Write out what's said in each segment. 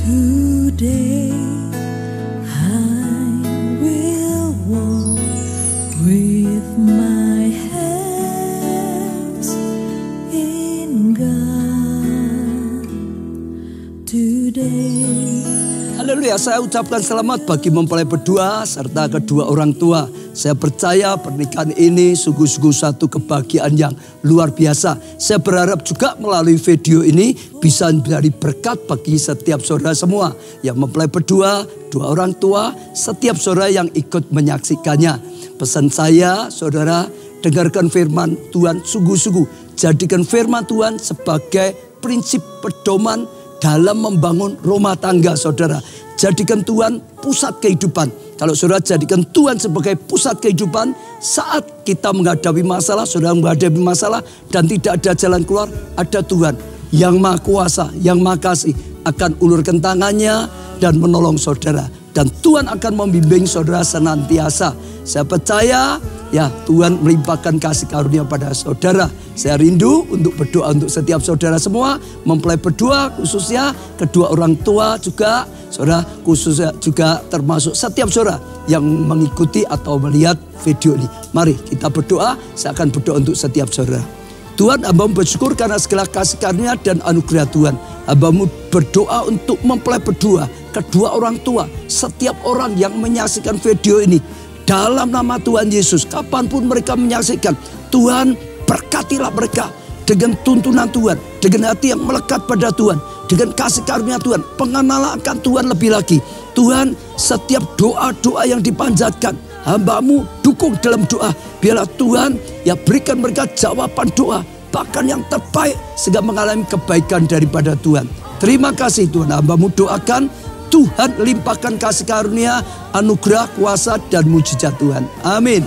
Today I will walk with my hands in God. Today. Haleluya, saya ucapkan selamat bagi mempelai berdua serta kedua orang tua. Saya percaya pernikahan ini sungguh-sungguh satu kebahagiaan yang luar biasa. Saya berharap juga melalui video ini bisa menjadi berkat bagi setiap saudara semua yang mempelai berdua, dua orang tua, setiap saudara yang ikut menyaksikannya. Pesan saya, saudara, dengarkan firman Tuhan sungguh-sungguh. Jadikan firman Tuhan sebagai prinsip pedoman dalam membangun rumah tangga saudara. Jadikan Tuhan pusat kehidupan. Kalau saudara jadikan Tuhan sebagai pusat kehidupan, saat kita menghadapi masalah, saudara menghadapi masalah dan tidak ada jalan keluar, ada Tuhan yang Maha Kuasa, yang Maha Kasih akan ulurkan tangannya dan menolong saudara. Dan Tuhan akan membimbing saudara senantiasa. Saya percaya ya Tuhan melimpahkan kasih karunia pada saudara. Saya rindu untuk berdoa untuk setiap saudara semua. Mempelai berdua khususnya, kedua orang tua juga. Saudara khususnya juga termasuk setiap saudara yang mengikuti atau melihat video ini. Mari kita berdoa, saya akan berdoa untuk setiap saudara. Tuhan, hamba-Mu bersyukur karena segala kasih karunia dan anugerah Tuhan. Hamba-Mu berdoa untuk mempelai berdua, kedua orang tua, setiap orang yang menyaksikan video ini. Dalam nama Tuhan Yesus, kapanpun mereka menyaksikan, Tuhan berkatilah mereka dengan tuntunan Tuhan, dengan hati yang melekat pada Tuhan, dengan kasih karunia Tuhan, pengenalan akan Tuhan lebih lagi. Tuhan, setiap doa-doa yang dipanjatkan, hamba-Mu dukung dalam doa. Biarlah Tuhan ya berikan mereka jawaban doa, bahkan yang terbaik sehingga mengalami kebaikan daripada Tuhan. Terima kasih Tuhan, hamba-Mu doakan Tuhan limpahkan kasih karunia, anugerah, kuasa dan mujizat Tuhan. Amin.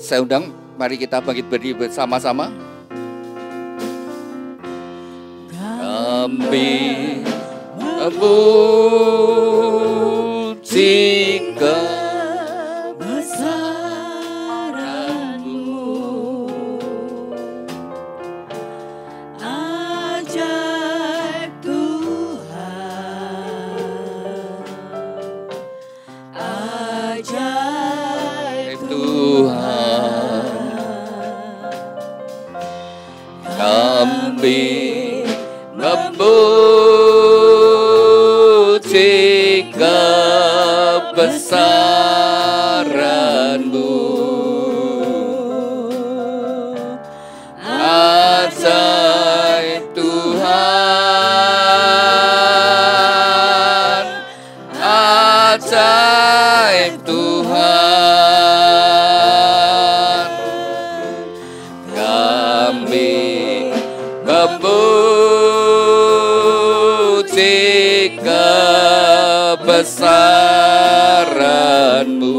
Saya undang, mari kita bangkit berdiri bersama-sama. Kami memuji kebesaran-Mu, Ajaib Tuhan, ajaib Tuhan. Kami memuji kebesaran-Mu, ajaib Tuhan, ajaib Tuhan. Kami memuji kebesaran-Mu,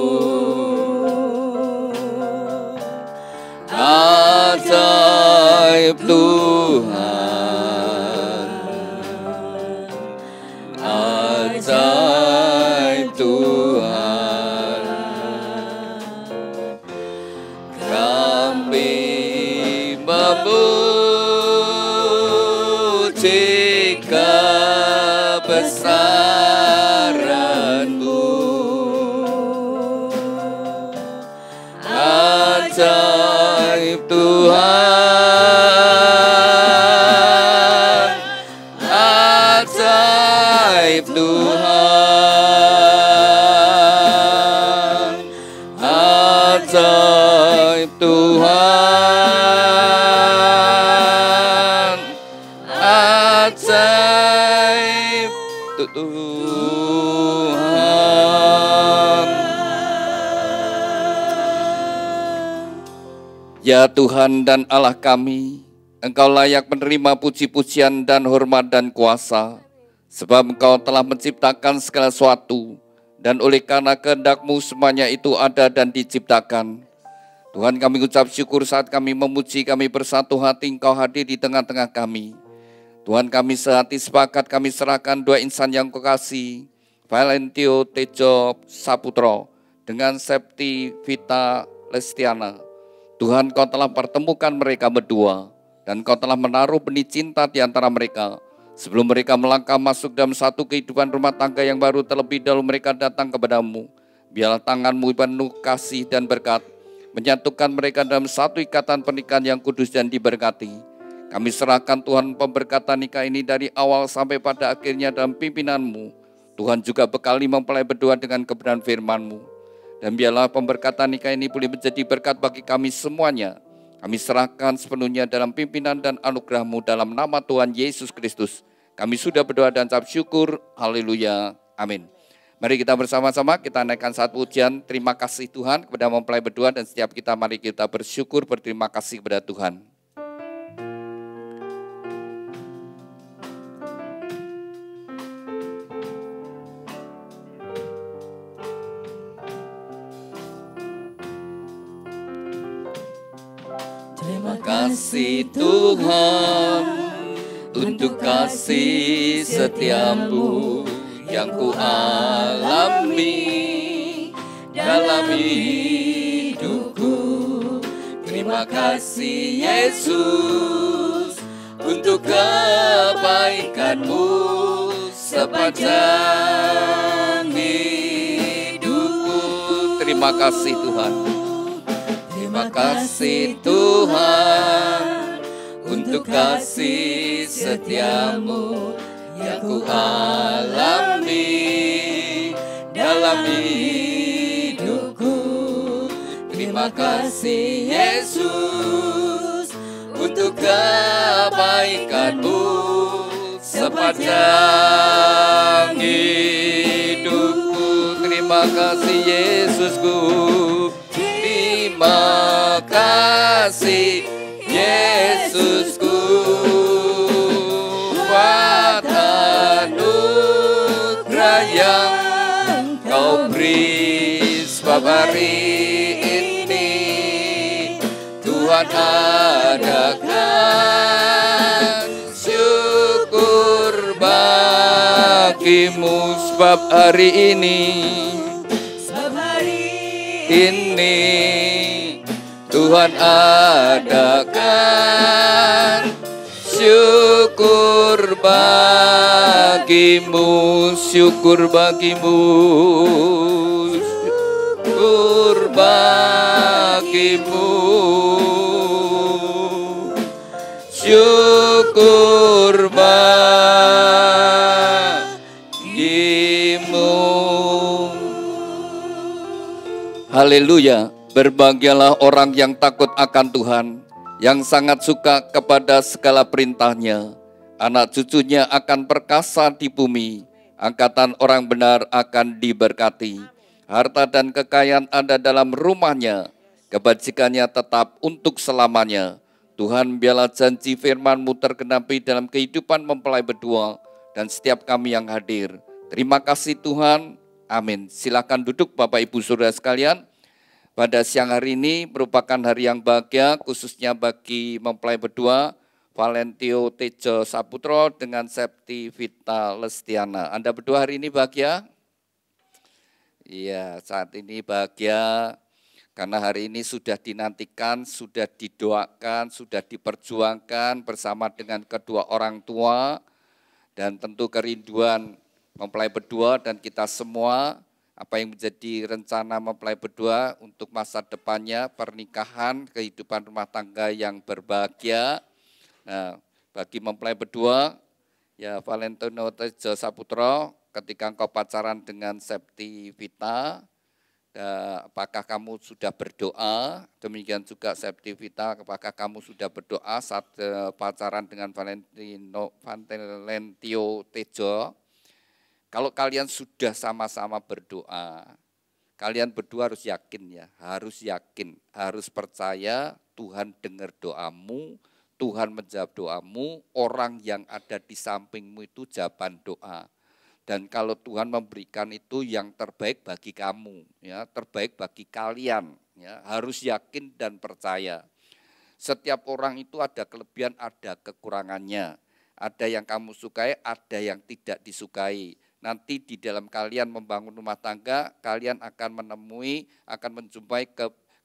ajaib Tuhan, ajaib Tuhan. Kami memuji kebesaran-Mu, ajaib Tuhan, ajaib Tuhan, ajaib Tuhan, ajaib Tuhan. Ya Tuhan dan Allah kami, Engkau layak menerima puji-pujian dan hormat dan kuasa, sebab Engkau telah menciptakan segala sesuatu, dan oleh karena kehendak-Mu semuanya itu ada dan diciptakan. Tuhan, kami ucap syukur saat kami memuji, kami bersatu hati, Engkau hadir di tengah-tengah kami. Tuhan, kami sehati sepakat, kami serahkan dua insan yang Kau kasih, Valentio Tejo Saputro dengan Septi Vita Lestiana. Tuhan, Kau telah pertemukan mereka berdua dan Kau telah menaruh benih cinta di antara mereka. Sebelum mereka melangkah masuk dalam satu kehidupan rumah tangga yang baru, terlebih dahulu mereka datang kepadamu. Biarlah tangan-Mu penuh kasih dan berkat menyatukan mereka dalam satu ikatan pernikahan yang kudus dan diberkati. Kami serahkan Tuhan pemberkatan nikah ini dari awal sampai pada akhirnya dalam pimpinan-Mu. Tuhan juga bekali mempelai berdua dengan kebenaran firman-Mu. Dan biarlah pemberkatan nikah ini boleh menjadi berkat bagi kami semuanya. Kami serahkan sepenuhnya dalam pimpinan dan anugerah-Mu dalam nama Tuhan Yesus Kristus. Kami sudah berdoa dan ucap syukur. Haleluya. Amin. Mari kita bersama-sama kita naikkan satu pujian terima kasih Tuhan kepada mempelai berdua, dan setiap kita mari kita bersyukur berterima kasih kepada Tuhan. Terima kasih Tuhan untuk kasih setiamu yang ku alami dalam hidupku. Terima kasih Yesus untuk kebaikan-Mu sepanjang hidupku. Terima kasih Tuhan. Terima kasih Tuhan untuk kasih setiamu yang ku alami dalam hidupku. Terima kasih Yesus untuk kebaikan-Mu sepanjang hidupku. Terima kasih Yesusku. Terima kasih Yesusku. Yang Kau beri sebab hari ini Tuhan adakan syukur bagi-Mu sebab hari ini Tuhan adakan syukur bagi-Mu, syukur bagi-Mu, syukur bagi-Mu, syukur bagi-Mu. Haleluya, berbahagialah orang yang takut akan Tuhan, yang sangat suka kepada segala perintahnya. Anak cucunya akan perkasa di bumi, angkatan orang benar akan diberkati. Harta dan kekayaan ada dalam rumahnya, kebajikannya tetap untuk selamanya. Tuhan, biarlah janji firman-Mu tergenapi dalam kehidupan mempelai berdua dan setiap kami yang hadir. Terima kasih Tuhan, amin. Silakan duduk Bapak Ibu Saudara sekalian. Pada siang hari ini merupakan hari yang bahagia khususnya bagi mempelai berdua Valentio Tejo Saputro dengan Septi Vita Lestiana. Anda berdua hari ini bahagia? Iya, saat ini bahagia karena hari ini sudah dinantikan, sudah didoakan, sudah diperjuangkan bersama dengan kedua orang tua, dan tentu kerinduan mempelai berdua dan kita semua. Apa yang menjadi rencana mempelai berdua untuk masa depannya, pernikahan, kehidupan rumah tangga yang berbahagia. Nah, bagi mempelai berdua, ya Valentino Tejo Saputro, ketika engkau pacaran dengan Septi Vita, apakah kamu sudah berdoa? Demikian juga Septi Vita, apakah kamu sudah berdoa saat pacaran dengan Valentio Tejo? Kalau kalian sudah sama-sama berdoa, kalian berdua harus yakin ya, harus percaya Tuhan dengar doamu, Tuhan menjawab doamu, orang yang ada di sampingmu itu jawaban doa. Dan kalau Tuhan memberikan itu yang terbaik bagi kamu, ya terbaik bagi kalian, ya, harus yakin dan percaya. Setiap orang itu ada kelebihan, ada kekurangannya. Ada yang kamu sukai, ada yang tidak disukai. Nanti di dalam kalian membangun rumah tangga, kalian akan menjumpai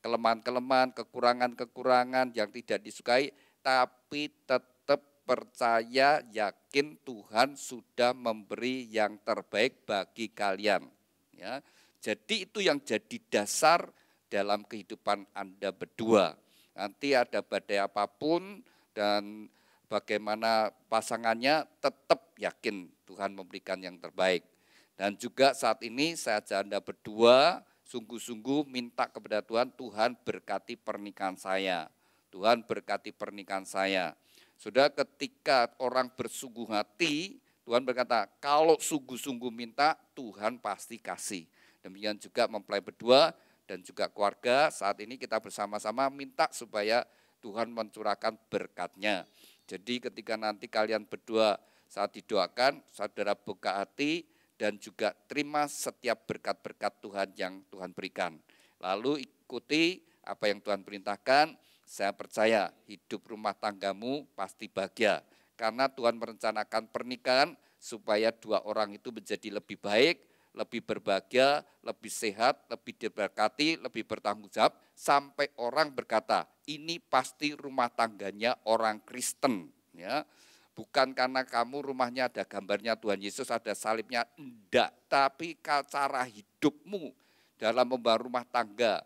kelemahan-kelemahan, kekurangan-kekurangan yang tidak disukai, tapi tetap percaya, yakin Tuhan sudah memberi yang terbaik bagi kalian. Ya, jadi itu yang jadi dasar dalam kehidupan Anda berdua. Nanti ada badai apapun dan bagaimana pasangannya, tetap yakin Tuhan memberikan yang terbaik. Dan juga saat ini saya ajak Anda berdua sungguh-sungguh minta kepada Tuhan, Tuhan berkati pernikahan saya. Tuhan berkati pernikahan saya. Sudah ketika orang bersungguh hati, Tuhan berkata, kalau sungguh-sungguh minta, Tuhan pasti kasih. Demikian juga mempelai berdua dan juga keluarga, saat ini kita bersama-sama minta supaya Tuhan mencurahkan berkat-Nya. Jadi ketika nanti kalian berdua saat didoakan, saudara buka hati dan juga terima setiap berkat-berkat Tuhan yang Tuhan berikan. Lalu ikuti apa yang Tuhan perintahkan, saya percaya hidup rumah tanggamu pasti bahagia. Karena Tuhan merencanakan pernikahan supaya dua orang itu menjadi lebih baik, lebih berbahagia, lebih sehat, lebih diberkati, lebih bertanggung jawab, sampai orang berkata, ini pasti rumah tangganya orang Kristen. Ya, bukan karena kamu rumahnya ada gambarnya Tuhan Yesus, ada salibnya, enggak. Tapi cara hidupmu dalam membangun rumah tangga,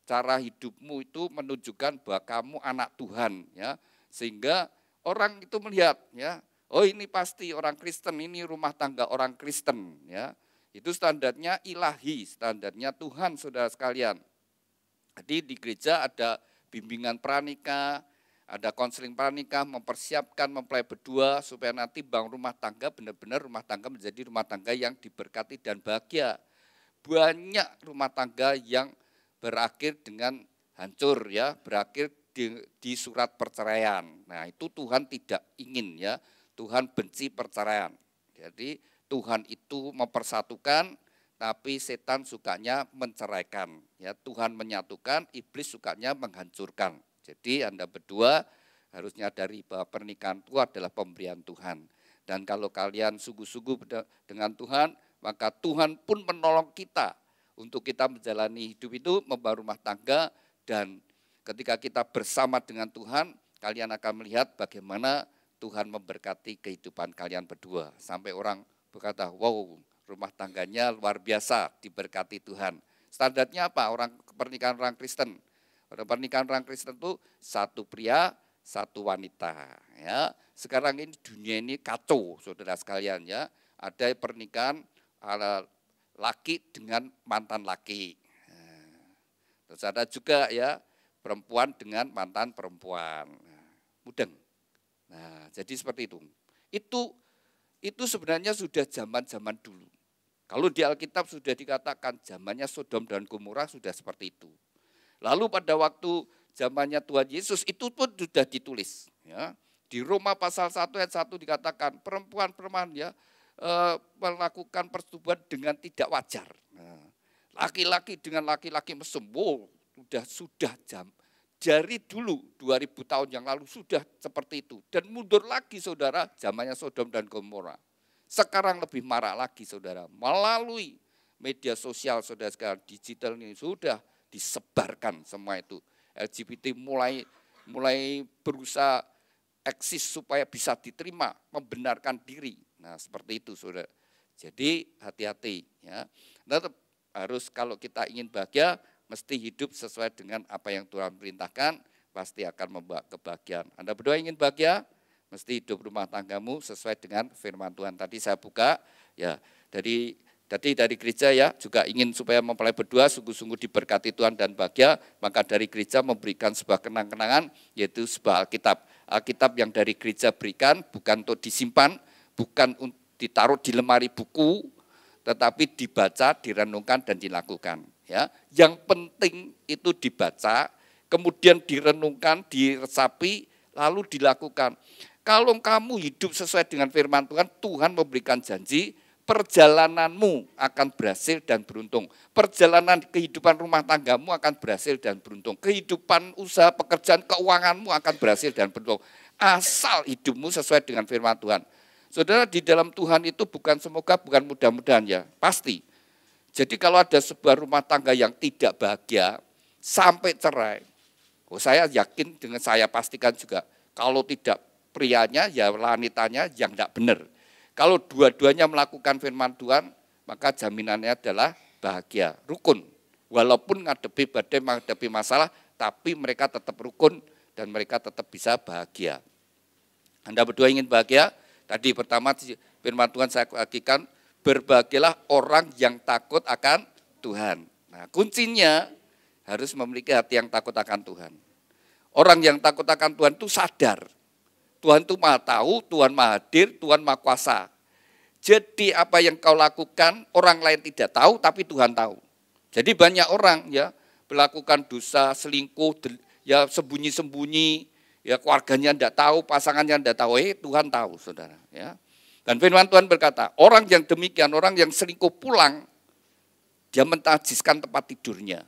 cara hidupmu itu menunjukkan bahwa kamu anak Tuhan. Ya, sehingga orang itu melihat, ya, oh ini pasti orang Kristen, ini rumah tangga orang Kristen. Ya, itu standarnya ilahi, standarnya Tuhan, saudara sekalian. Jadi di gereja ada bimbingan pranikah, ada konseling pranikah, mempersiapkan mempelai berdua supaya nanti bangun rumah tangga, benar-benar rumah tangga menjadi rumah tangga yang diberkati dan bahagia. Banyak rumah tangga yang berakhir dengan hancur, ya, berakhir di surat perceraian. Nah, itu Tuhan tidak ingin, ya. Tuhan benci perceraian. Jadi Tuhan itu mempersatukan, tapi setan sukanya menceraikan. Ya, Tuhan menyatukan, iblis sukanya menghancurkan. Jadi Anda berdua harus nyadari bahwa pernikahan itu adalah pemberian Tuhan. Dan kalau kalian sungguh-sungguh dengan Tuhan, maka Tuhan pun menolong kita untuk kita menjalani hidup itu, membangun rumah tangga. Dan ketika kita bersama dengan Tuhan, kalian akan melihat bagaimana Tuhan memberkati kehidupan kalian berdua. Sampai orang berkata, wow, rumah tangganya luar biasa, diberkati Tuhan. Standarnya apa? Pernikahan orang Kristen. Pernikahan orang Kristen itu satu pria, satu wanita. Ya, sekarang ini dunia ini kacau, saudara sekalian, ya. Ada pernikahan laki dengan mantan laki. Terus ada juga, ya, perempuan dengan mantan perempuan. Mudeng. Nah, jadi seperti itu. Itu sebenarnya sudah zaman-zaman dulu. Kalau di Alkitab sudah dikatakan zamannya Sodom dan Gomora sudah seperti itu. Lalu pada waktu zamannya Tuhan Yesus itu pun sudah ditulis. Ya. Di Roma pasal 1 ayat 1 dikatakan perempuan-perempuan, ya, melakukan persetubuhan dengan tidak wajar. Nah, laki-laki dengan laki-laki mesum, sudah dari dulu 2000 tahun yang lalu sudah seperti itu. Dan mundur lagi, saudara, zamannya Sodom dan Gomora. Sekarang lebih marah lagi, saudara. Melalui media sosial, saudara sekalian, digital ini sudah disebarkan semua itu. LGBT mulai berusaha eksis supaya bisa diterima, membenarkan diri. Nah, seperti itu, saudara. Jadi hati-hati, ya. Tetap harus, kalau kita ingin bahagia, mesti hidup sesuai dengan apa yang Tuhan perintahkan, pasti akan membawa kebahagiaan. Anda berdua ingin bahagia, mesti hidup rumah tanggamu sesuai dengan firman Tuhan. Tadi saya buka, ya, dari gereja, ya, juga ingin supaya mempelai berdua sungguh-sungguh diberkati Tuhan dan bahagia, maka dari gereja memberikan sebuah kenang-kenangan, yaitu sebuah Alkitab. Alkitab yang dari gereja berikan bukan untuk disimpan, bukan untuk ditaruh di lemari buku, tetapi dibaca, direnungkan, dan dilakukan. Ya, yang penting itu dibaca, kemudian direnungkan, diresapi, lalu dilakukan. Kalau kamu hidup sesuai dengan firman Tuhan, Tuhan memberikan janji perjalananmu akan berhasil dan beruntung. Perjalanan kehidupan rumah tanggamu akan berhasil dan beruntung. Kehidupan usaha, pekerjaan, keuanganmu akan berhasil dan beruntung. Asal hidupmu sesuai dengan firman Tuhan. Saudara, di dalam Tuhan itu bukan semoga, bukan mudah-mudahan ya, pasti. Jadi kalau ada sebuah rumah tangga yang tidak bahagia, sampai cerai, saya yakin dengan saya pastikan juga, kalau tidak prianya ya wanitanya yang tidak benar. Kalau dua-duanya melakukan firman Tuhan, maka jaminannya adalah bahagia, rukun. Walaupun ngadepi badai, menghadapi masalah, tapi mereka tetap rukun dan mereka tetap bisa bahagia. Anda berdua ingin bahagia? Tadi pertama firman Tuhan saya bagikan, berbahagialah orang yang takut akan Tuhan. Nah, kuncinya harus memiliki hati yang takut akan Tuhan. Orang yang takut akan Tuhan itu sadar. Tuhan itu maha tahu, Tuhan maha hadir, Tuhan maha kuasa. Jadi apa yang kau lakukan orang lain tidak tahu tapi Tuhan tahu. Jadi banyak orang ya melakukan dosa, selingkuh, ya sembunyi-sembunyi, ya keluarganya tidak tahu, pasangannya tidak tahu, Tuhan tahu saudara. Ya. Dan firman Tuhan berkata, orang yang demikian, orang yang selingkuh pulang, dia menajiskan tempat tidurnya.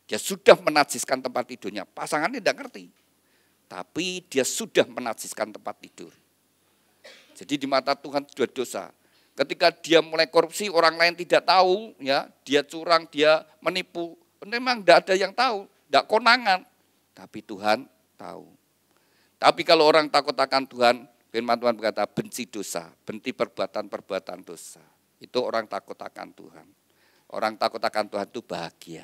Dia sudah menajiskan tempat tidurnya, pasangannya tidak ngerti. Tapi dia sudah menajiskan tempat tidur. Jadi di mata Tuhan sudah dosa. Ketika dia mulai korupsi, orang lain tidak tahu, ya dia curang, dia menipu. Memang tidak ada yang tahu, tidak konangan. Tapi Tuhan tahu. Tapi kalau orang takut akan Tuhan, firman Tuhan berkata, benci dosa, benci perbuatan-perbuatan dosa. Itu orang takut akan Tuhan. Orang takut akan Tuhan itu bahagia.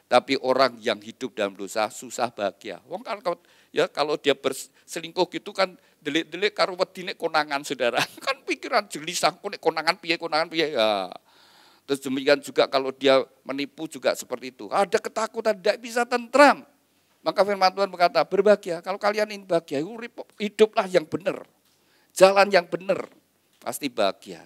Tapi orang yang hidup dalam dosa susah bahagia. Wong kalau dia berselingkuh gitu kan delik-delik karo wedine konangan saudara. Kan pikiran gelisah konangan piye ya. Terus demikian juga kalau dia menipu juga seperti itu. Ada ketakutan, tidak bisa tentram. Maka firman Tuhan berkata, berbahagia. Kalau kalian ingin bahagia, hiduplah yang benar. Jalan yang benar, pasti bahagia.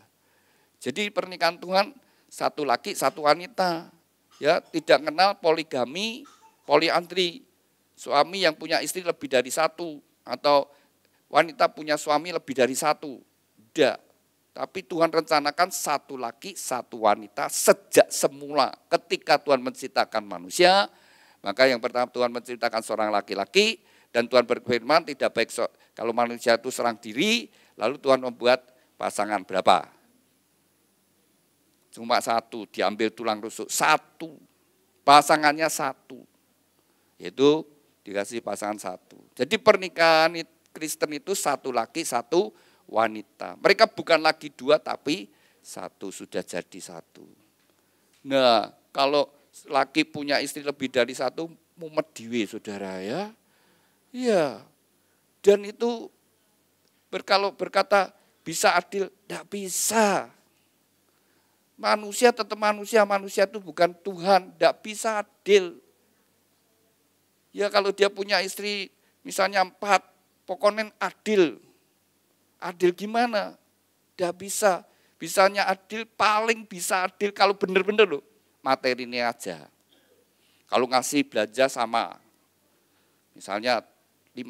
Jadi pernikahan Tuhan, satu laki, satu wanita. Ya, tidak kenal poligami, poliandri. Suami yang punya istri lebih dari satu. Atau wanita punya suami lebih dari satu. Tidak. Tapi Tuhan rencanakan satu laki, satu wanita sejak semula. Ketika Tuhan menciptakan manusia, maka yang pertama Tuhan menciptakan seorang laki-laki. Dan Tuhan berfirman tidak baik kalau manusia itu serang diri. Lalu Tuhan membuat pasangan berapa? Cuma satu, diambil tulang rusuk, satu. Pasangannya satu. Yaitu dikasih pasangan satu. Jadi pernikahan Kristen itu satu laki, satu wanita. Mereka bukan lagi dua, tapi satu, sudah jadi satu. Nah, kalau laki punya istri lebih dari satu, mumet dhewe saudara ya. Iya. Dan itu kalau berkata bisa adil, tidak bisa. Manusia tetap manusia itu bukan Tuhan, tidak bisa adil. Ya kalau dia punya istri misalnya 4, pokoknya adil. Adil gimana? Tidak bisa. Bisanya adil, paling bisa adil kalau benar-benar loh, materi ini aja. Kalau ngasih belanja sama, misalnya 5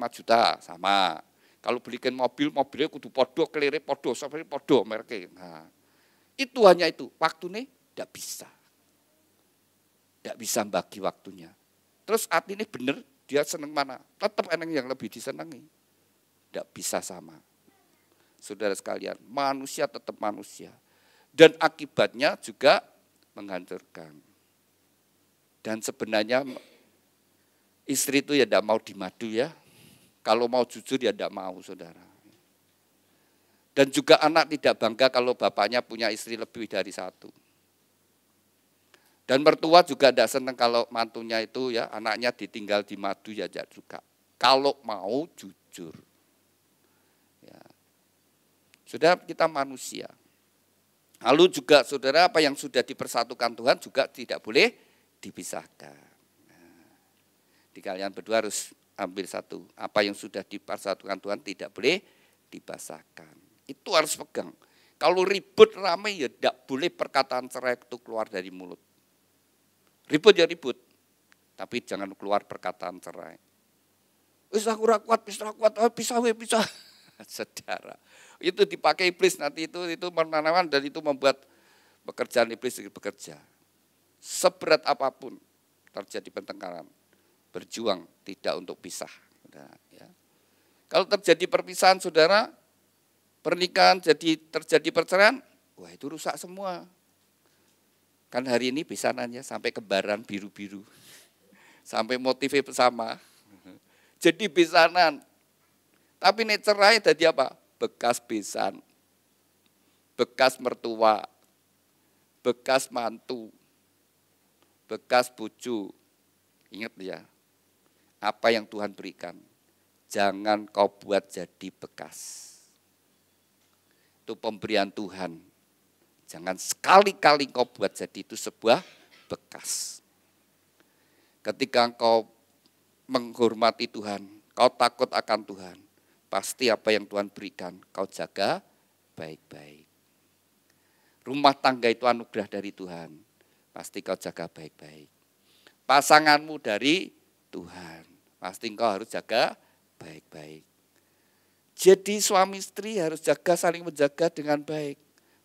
juta sama. Kalau belikan mobilnya kudu podo, kelire podo, sampai podo mereknya. Nah, itu hanya itu, waktunya tidak bisa. Tidak bisa bagi waktunya. Terus hati ini benar, dia senang mana? Tetap enak yang lebih disenangi. Tidak bisa sama. Saudara sekalian, manusia tetap manusia. Dan akibatnya juga menghancurkan. Dan sebenarnya istri itu ya tidak mau dimadu ya. Kalau mau jujur ya tidak mau saudara. Dan juga anak tidak bangga kalau bapaknya punya istri lebih dari satu. Dan mertua juga tidak senang kalau mantunya itu ya anaknya ditinggal di madu ya juga. Kalau mau jujur. Ya. Saudara, kita manusia. Lalu juga saudara apa yang sudah dipersatukan Tuhan juga tidak boleh dipisahkan. Nah, di kalian berdua harus ambil satu. Apa yang sudah dipersatukan Tuhan tidak boleh dipisahkan. Itu harus pegang. Kalau ribut ramai ya tidak boleh perkataan cerai itu keluar dari mulut. Ribut ya ribut, tapi jangan keluar perkataan cerai. Wis aku ora kuat, pisah. saudara. Itu dipakai iblis nanti itu menanamkan dan itu membuat pekerjaan iblis bekerja. Seberat apapun terjadi pertengkaran, berjuang tidak untuk pisah. Nah, ya. Kalau terjadi perpisahan saudara, pernikahan terjadi perceraian, wah itu rusak semua. Kan hari ini pisanannya sampai kembaran biru-biru, sampai motifnya sama. Jadi besanan. Tapi nek cerai tadi apa? Bekas besan. Bekas mertua. Bekas mantu. Bekas bojo. Ingat ya. Apa yang Tuhan berikan. Jangan kau buat jadi bekas. Itu pemberian Tuhan. Jangan sekali-kali kau buat jadi itu sebuah bekas. Ketika engkau menghormati Tuhan, kau takut akan Tuhan, pasti apa yang Tuhan berikan kau jaga baik-baik. Rumah tangga itu anugerah dari Tuhan, pasti kau jaga baik-baik. Pasanganmu dari Tuhan, pasti kau harus jaga baik-baik. Jadi suami istri harus saling menjaga dengan baik.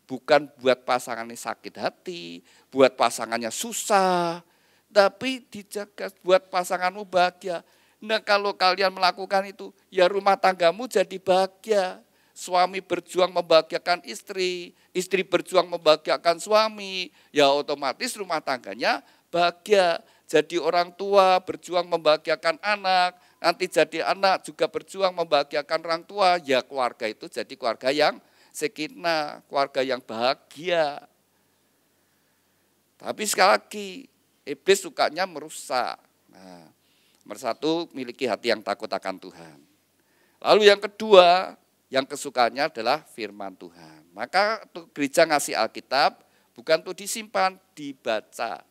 Bukan buat pasangannya sakit hati, buat pasangannya susah, tapi dijaga buat pasanganmu bahagia. Nah kalau kalian melakukan itu, ya rumah tanggamu jadi bahagia. Suami berjuang membahagiakan istri, istri berjuang membahagiakan suami, ya otomatis rumah tangganya bahagia. Jadi orang tua berjuang membahagiakan anak, nanti jadi anak juga berjuang membahagiakan orang tua, ya keluarga itu jadi keluarga yang sakinah, keluarga yang bahagia. Tapi sekali lagi, iblis sukanya merusak. Nah, nomor satu, miliki hati yang takut akan Tuhan. Lalu yang kedua, yang kesukaannya adalah firman Tuhan. Maka gereja ngasih Alkitab, bukan untuk disimpan, dibaca.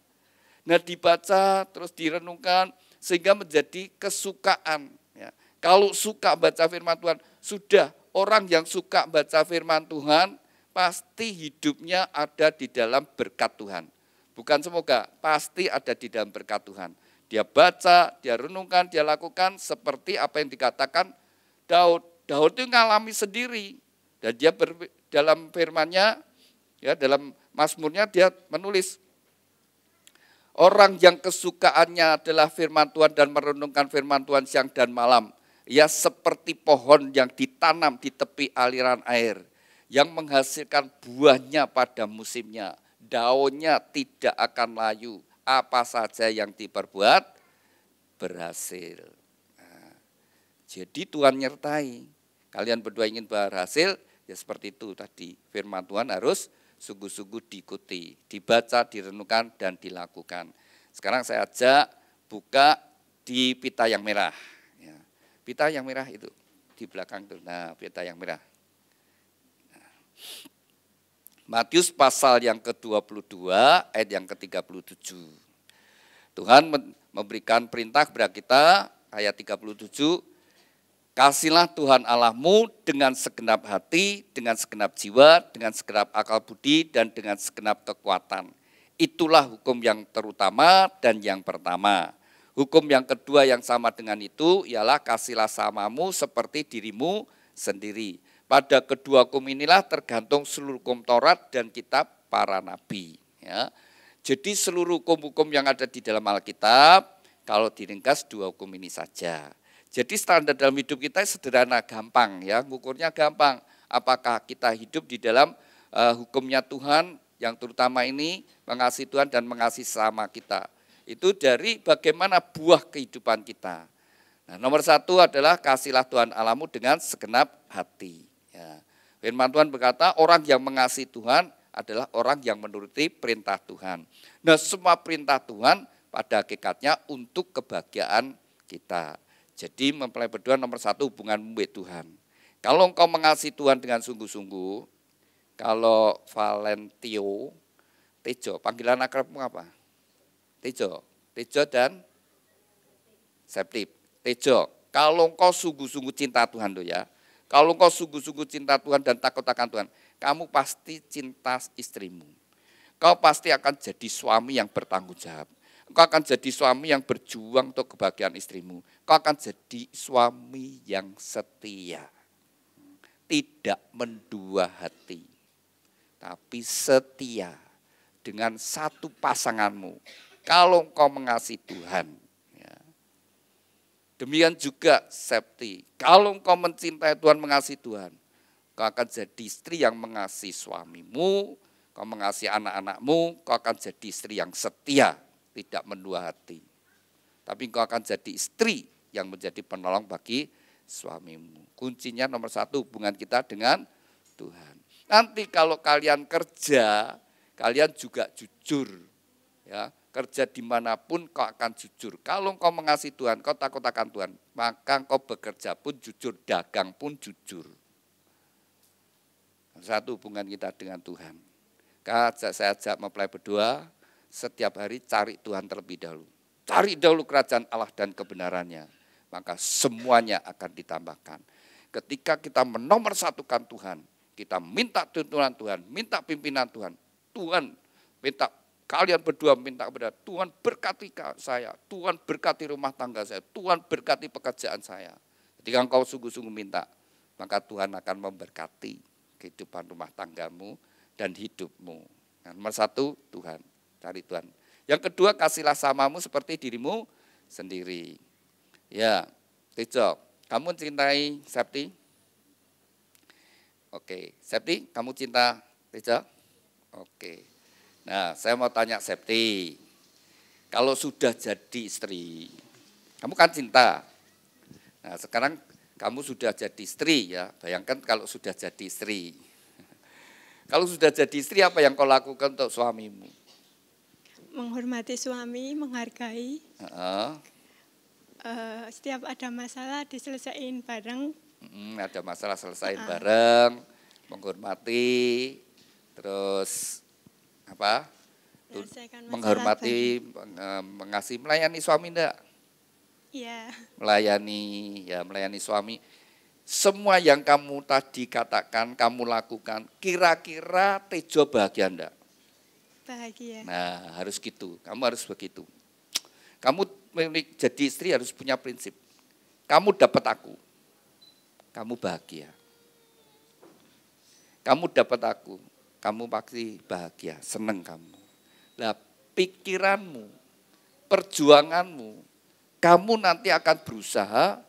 Nah dibaca, terus direnungkan, sehingga menjadi kesukaan. Ya. Kalau suka baca firman Tuhan, sudah orang yang suka baca firman Tuhan, pasti hidupnya ada di dalam berkat Tuhan. Bukan semoga, pasti ada di dalam berkat Tuhan. Dia baca, dia renungkan, dia lakukan seperti apa yang dikatakan Daud. Daud itu ngalami sendiri. Dan dia dalam firman-Nya, ya, dalam Mazmurnya dia menulis, orang yang kesukaannya adalah firman Tuhan dan merenungkan firman Tuhan siang dan malam. Ya seperti pohon yang ditanam di tepi aliran air, yang menghasilkan buahnya pada musimnya. Daunnya tidak akan layu, apa saja yang diperbuat berhasil. Nah, jadi Tuhan nyertai. Kalian berdua ingin berhasil, ya seperti itu tadi. Firman Tuhan harus sungguh-sungguh diikuti, dibaca, direnungkan, dan dilakukan. Sekarang saya ajak buka di pita yang merah. Ya. Pita yang merah itu, di belakang itu. Nah, pita yang merah. Nah. Matius pasal yang ke-22, ayat yang ke-37. Tuhan memberikan perintah kepada kita, ayat 37, kasihlah Tuhan Allahmu dengan segenap hati, dengan segenap jiwa, dengan segenap akal budi, dan dengan segenap kekuatan. Itulah hukum yang terutama dan yang pertama. Hukum yang kedua yang sama dengan itu ialah kasihlah samamu seperti dirimu sendiri. Pada kedua hukum inilah tergantung seluruh hukum Taurat dan kitab para nabi. Ya. Jadi seluruh hukum-hukum yang ada di dalam Alkitab, kalau diringkas dua hukum ini saja. Jadi standar dalam hidup kita sederhana, gampang, ya, ngukurnya gampang. Apakah kita hidup di dalam hukumnya Tuhan yang terutama ini mengasihi Tuhan dan mengasihi sesama kita. Itu dari bagaimana buah kehidupan kita. Nah, nomor satu adalah kasihlah Tuhan Allahmu dengan segenap hati. Ya. Firman Tuhan berkata orang yang mengasihi Tuhan adalah orang yang menuruti perintah Tuhan. Nah semua perintah Tuhan pada hakikatnya untuk kebahagiaan kita. Jadi mempelai berdua nomor satu hubungan dengan Tuhan. Kalau engkau mengasihi Tuhan dengan sungguh-sungguh, kalau Valentio, Tejo, panggilan akrabmu apa? Tejo dan Septip. Tejo, kalau engkau sungguh-sungguh cinta Tuhan tuh ya, kalau engkau sungguh-sungguh cinta Tuhan dan takut akan Tuhan, kamu pasti cinta istrimu. Kau pasti akan jadi suami yang bertanggung jawab. Kau akan jadi suami yang berjuang untuk kebahagiaan istrimu. Kau akan jadi suami yang setia. tidak mendua hati, tapi setia dengan satu pasanganmu. Kalau engkau mengasihi Tuhan, ya. Demikian juga Septi, kalau engkau mencintai Tuhan, mengasihi Tuhan, kau akan jadi istri yang mengasihi suamimu, kau mengasihi anak-anakmu, kau akan jadi istri yang setia, tidak mendua hati. Tapi kau akan jadi istri yang menjadi penolong bagi suamimu. Kuncinya nomor satu, hubungan kita dengan Tuhan. Nanti kalau kalian kerja, kalian juga jujur. Ya, kerja dimanapun kau akan jujur. Kalau kau mengasihi Tuhan, kau takut akan Tuhan, maka kau bekerja pun jujur, dagang pun jujur. Satu, hubungan kita dengan Tuhan. Saya ajak mempelai berdoa, setiap hari cari Tuhan terlebih dahulu. Cari dahulu kerajaan Allah dan kebenarannya, maka semuanya akan ditambahkan. Ketika kita menomorsatukan Tuhan, kita minta tuntunan Tuhan, minta pimpinan Tuhan. Tuhan minta, kalian berdua minta kepada Tuhan, berkati saya, Tuhan berkati rumah tangga saya, Tuhan berkati pekerjaan saya. Ketika engkau sungguh-sungguh minta, maka Tuhan akan memberkati kehidupan rumah tanggamu dan hidupmu. Nah, nomor satu, Tuhan, cari Tuhan. Yang kedua, kasihlah samamu seperti dirimu sendiri. Ya, Tejo, kamu cintai Septi? Oke, Septi, kamu cinta Tejo? Oke. Nah, saya mau tanya Septi, kalau sudah jadi istri, kamu kan cinta. Nah, sekarang kamu sudah jadi istri ya, bayangkan kalau sudah jadi istri. Kalau sudah jadi istri, apa yang kau lakukan untuk suamimu? Menghormati suami, menghargai. Setiap ada masalah diselesaikan bareng. Ada masalah selesaiin bareng, menghormati, terus apa? Menghormati, mengasihi, melayani suami enggak? Iya. Melayani suami. Semua yang kamu tadi katakan, kamu lakukan, kira-kira Tejo bahagia enggak? Bahagia. Nah, harus gitu. Kamu harus begitu. Kamu jadi istri harus punya prinsip. Kamu dapat aku, kamu bahagia. Kamu dapat aku, kamu pasti bahagia, seneng kamu. Nah, pikiranmu, perjuanganmu, kamu nanti akan berusaha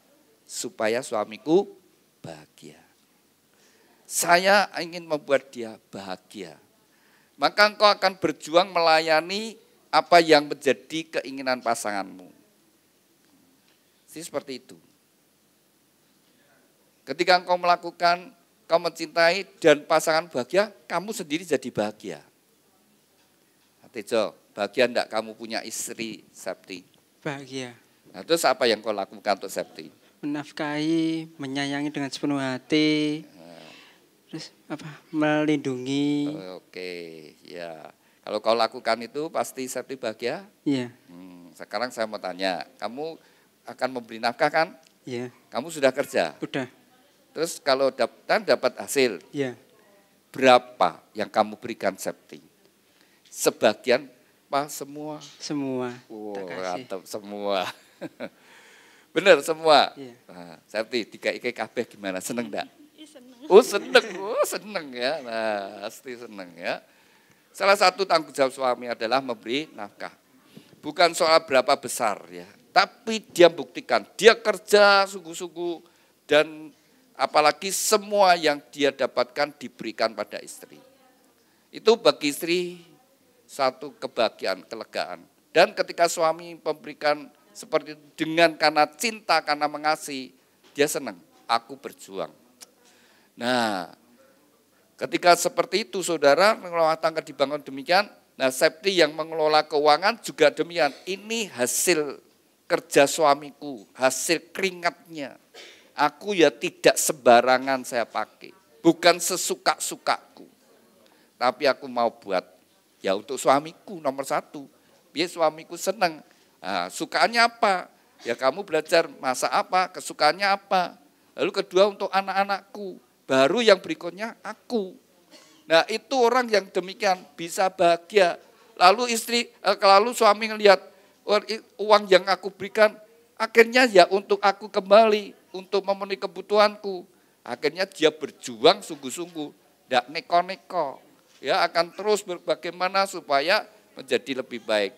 supaya suamiku bahagia. Saya ingin membuat dia bahagia. Maka engkau akan berjuang melayani apa yang menjadi keinginan pasanganmu. Seperti itu. Ketika engkau melakukan, kau mencintai dan pasangan bahagia, kamu sendiri jadi bahagia. Tejo, bahagia enggak kamu punya istri Septi? Bahagia. Nah, terus apa yang kau lakukan untuk Septi? Menafkahi, menyayangi dengan sepenuh hati. Terus apa? Melindungi. Oke, ya. Kalau kau lakukan itu pasti Septi bahagia? Iya. Sekarang saya mau tanya, kamu akan memberi nafkah kan? Iya. Kamu sudah kerja? Udah. Terus kalau dapat hasil? Iya. Berapa yang kamu berikan Septi? Sebagian apa semua? Semua. Mantap semua. Benar semua? Iya. Nah, Septi, 3 kabeh gimana? Seneng enggak? Seneng. Seneng ya. Nah, pasti seneng ya. Salah satu tanggung jawab suami adalah memberi nafkah. Bukan soal berapa besar ya, tapi dia buktikan, dia kerja sungguh-sungguh dan apalagi semua yang dia dapatkan diberikan pada istri. Itu bagi istri satu kebahagiaan, kelegaan. Dan ketika suami memberikan seperti itu dengan karena cinta, karena mengasihi, dia senang, aku berjuang. Nah, ketika seperti itu saudara, mengelola tangga dibangun demikian, nah Septi yang mengelola keuangan juga demikian. Ini hasil kerja suamiku, hasil keringatnya. Aku ya tidak sembarangan saya pakai, bukan sesuka-sukaku. Tapi aku mau buat ya untuk suamiku nomor 1. Biar suamiku senang. Nah, sukaannya apa? Ya kamu belajar masak apa, kesukaannya apa. Lalu kedua untuk anak-anakku. Baru yang berikutnya aku. Nah itu orang yang demikian bisa bahagia. Lalu lalu suami ngelihat uang yang aku berikan akhirnya ya untuk aku kembali, untuk memenuhi kebutuhanku. Akhirnya dia berjuang sungguh-sungguh, tidak neko-neko. Ya, akan terus bagaimana supaya menjadi lebih baik.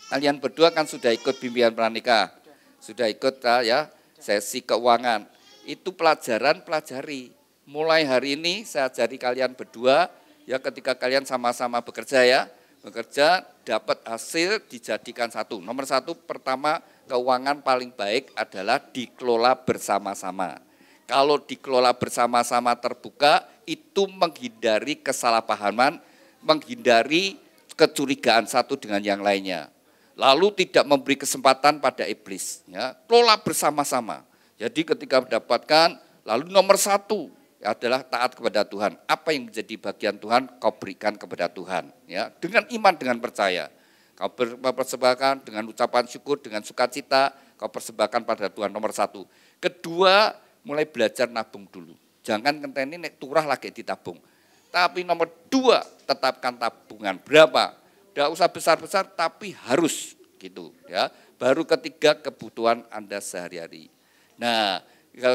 Kalian berdua kan sudah ikut bimbingan pranikah, sudah ikut ya sesi keuangan. Itu pelajaran pelajari. Mulai hari ini saya ajari kalian berdua, ya ketika kalian sama-sama bekerja ya, bekerja dapat hasil dijadikan satu. Nomor satu pertama keuangan paling baik adalah dikelola bersama-sama. Kalau dikelola bersama-sama terbuka itu menghindari kesalahpahaman, menghindari kecurigaan satu dengan yang lainnya. Lalu tidak memberi kesempatan pada iblis. Ya, kelola bersama-sama. Jadi ketika mendapatkan, lalu nomor satu adalah taat kepada Tuhan. Apa yang menjadi bagian Tuhan, kau berikan kepada Tuhan. Ya, dengan iman, dengan percaya. Kau persembahkan dengan ucapan syukur, dengan sukacita, kau persembahkan pada Tuhan nomor satu. Kedua, mulai belajar nabung dulu. Jangan ngenteni nek turah lagi ditabung. Tapi nomor dua, tetapkan tabungan. Berapa? Tidak usah besar-besar, tapi harus gitu ya. Baru ketiga, kebutuhan Anda sehari-hari. Nah,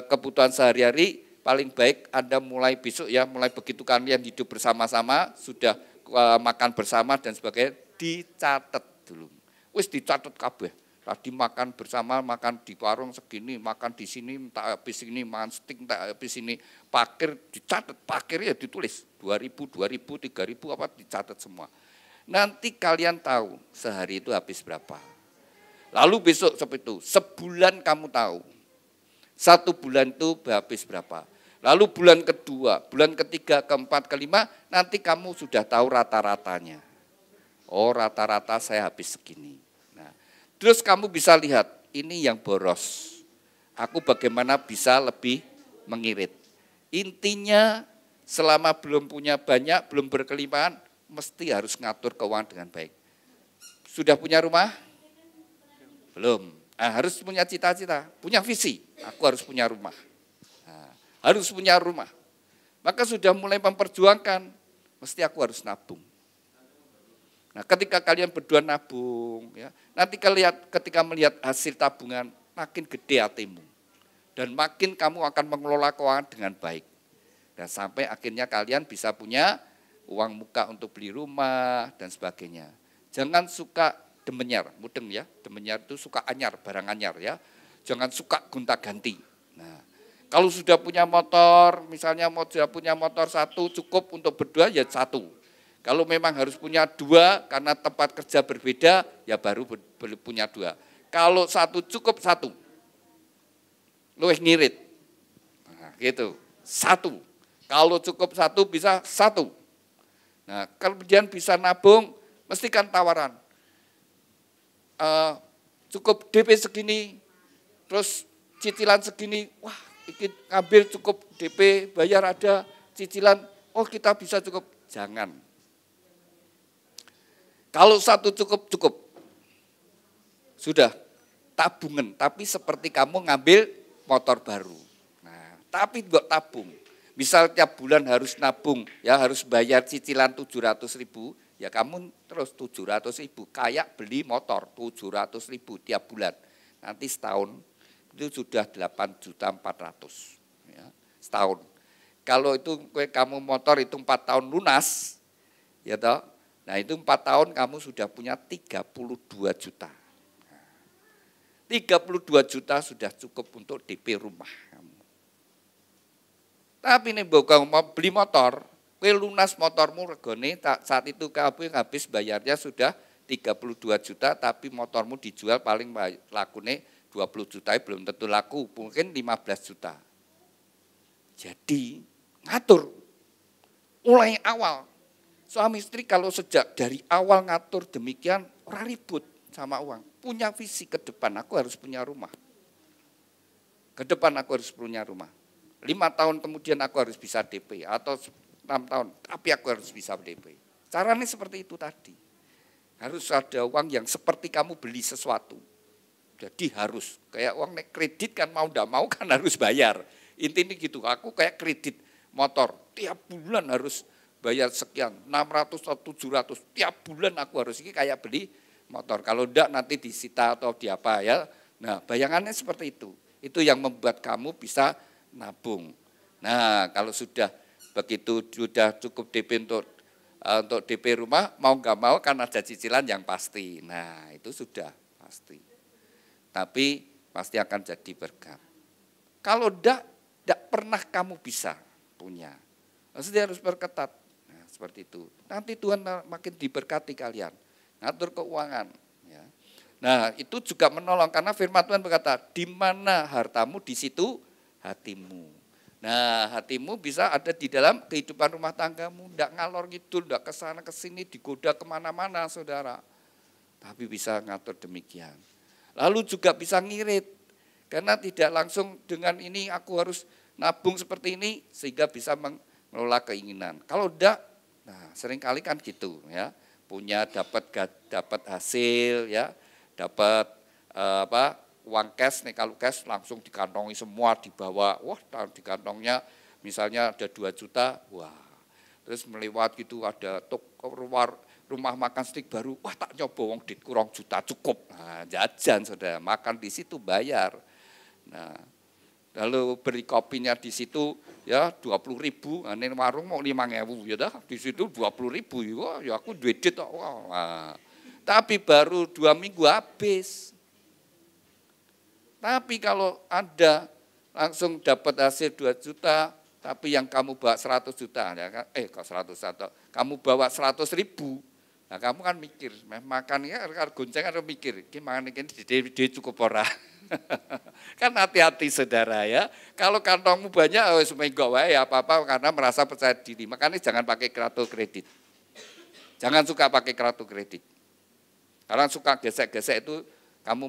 kebutuhan sehari-hari paling baik Anda mulai besok ya, mulai begitu kalian hidup bersama-sama, sudah makan bersama dan sebagainya, dicatat dulu. Wis dicatat kabeh. Tadi makan bersama, makan di warung segini, makan di sini, tak habis ini, makan sting, tak habis ini, parkir dicatat, parkirnya ditulis 2.000, 2.000, 3.000 apa dicatat semua. Nanti kalian tahu sehari itu habis berapa. Lalu besok seperti itu, sebulan kamu tahu. 1 bulan itu habis berapa. Lalu bulan kedua, bulan ketiga, keempat, kelima, nanti kamu sudah tahu rata-ratanya. Oh, rata-rata saya habis segini. Nah, terus kamu bisa lihat, ini yang boros. Aku bagaimana bisa lebih mengirit. Intinya selama belum punya banyak, belum berkelimpahan, mesti harus ngatur keuangan dengan baik. Sudah punya rumah? Belum. Nah, harus punya cita-cita, punya visi. Aku harus punya rumah. Nah, harus punya rumah. Maka sudah mulai memperjuangkan, mesti aku harus nabung. Nah, ketika kalian berdua nabung, ya, nanti ketika melihat hasil tabungan, makin gede hatimu. Dan makin kamu akan mengelola keuangan dengan baik. Dan sampai akhirnya kalian bisa punya uang muka untuk beli rumah dan sebagainya. Jangan suka demenyar, mudeng ya. Demenyar itu suka anyar, barang anyar ya. Jangan suka gonta-ganti. Nah, kalau sudah punya motor, misalnya sudah punya motor 1 cukup untuk berdua ya 1. Kalau memang harus punya 2 karena tempat kerja berbeda ya baru punya 2. Kalau 1 cukup 1. Luwih ngirit. Nah, gitu. 1. Kalau cukup 1 bisa 1. Nah, kemudian bisa nabung, mesti kan tawaran. Cukup DP segini, terus cicilan segini, wah ini ngambil cukup DP, bayar ada, cicilan, oh kita bisa cukup. Jangan. Kalau 1 cukup. Sudah, tabungan, tapi seperti kamu ngambil motor baru. Nah, tapi enggak tabung. Misal tiap bulan harus nabung, ya harus bayar cicilan 700.000, ya kamu terus 700.000, kayak beli motor 700.000 tiap bulan. Nanti setahun itu sudah 8.400.000, ya, setahun. Kalau itu kamu motor itu 4 tahun lunas, ya toh, nah itu 4 tahun kamu sudah punya 32 juta. 32 juta sudah cukup untuk DP rumah kamu. Tapi nih bukan mau beli motor, kue lunas motormu regone saat itu kamu habis bayarnya sudah 32 juta, tapi motormu dijual paling lakune 20 juta, belum tentu laku, mungkin 15 juta. Jadi ngatur, mulai awal. Suami istri kalau sejak dari awal ngatur demikian, orang ribut sama uang. Punya visi ke depan, aku harus punya rumah. Ke depan aku harus punya rumah. 5 tahun kemudian aku harus bisa DP, atau 6 tahun, tapi aku harus bisa DP. Caranya seperti itu tadi. Harus ada uang yang seperti kamu beli sesuatu. Jadi harus, kayak uang naik kredit kan mau enggak mau kan harus bayar. Intinya gitu, aku kayak kredit motor, tiap bulan harus bayar sekian, 600 atau 700, tiap bulan aku harus, ini kayak beli motor. Kalau enggak nanti disita atau diapa ya. Nah bayangannya seperti itu. Itu yang membuat kamu bisa nabung. Nah, kalau sudah begitu sudah cukup DP untuk DP rumah, mau nggak mau kan ada cicilan yang pasti. Nah, itu sudah pasti. Tapi pasti akan jadi berkat. Kalau tidak pernah kamu bisa punya. Maksudnya harus berketat. Nah, seperti itu. Nanti Tuhan makin diberkati kalian. Ngatur keuangan. Ya. Nah, itu juga menolong karena firman Tuhan berkata, di mana hartamu di situ hatimu. Nah, hatimu bisa ada di dalam kehidupan rumah tanggamu, tidak ngalor ngidul, tidak kesana kesini, digoda kemana-mana, saudara. Tapi bisa ngatur demikian. Lalu juga bisa ngirit, karena tidak langsung dengan ini aku harus nabung seperti ini, sehingga bisa mengelola keinginan. Kalau tidak, nah seringkali kan gitu ya, punya dapat hasil ya, dapat uang cash nih, kalau cash langsung dikantongi semua, dibawa, wah di kantongnya misalnya ada 2 juta, wah terus melewat gitu ada rumah makan steak baru, wah tak nyoba wong dit kurang juta cukup, nah jajan saudara, makan di situ bayar, nah lalu beri kopinya di situ ya 20.000, ini warung mau 5.000 ya dah, di situ 20.000, ya aku duit kok, wah. Tapi baru 2 minggu habis. Tapi kalau Anda langsung dapat hasil 2 juta, tapi yang kamu bawa 100 juta, kok 100 juta, kamu bawa 100.000, nah kamu kan mikir, makannya gonceng atau mikir, gimana ini dia cukup ora. Kan hati-hati saudara ya, kalau kantongmu banyak, seminggu ya apa-apa karena merasa percaya diri, makanya jangan pakai kartu kredit. Jangan suka pakai kartu kredit. Karena suka gesek-gesek itu, kamu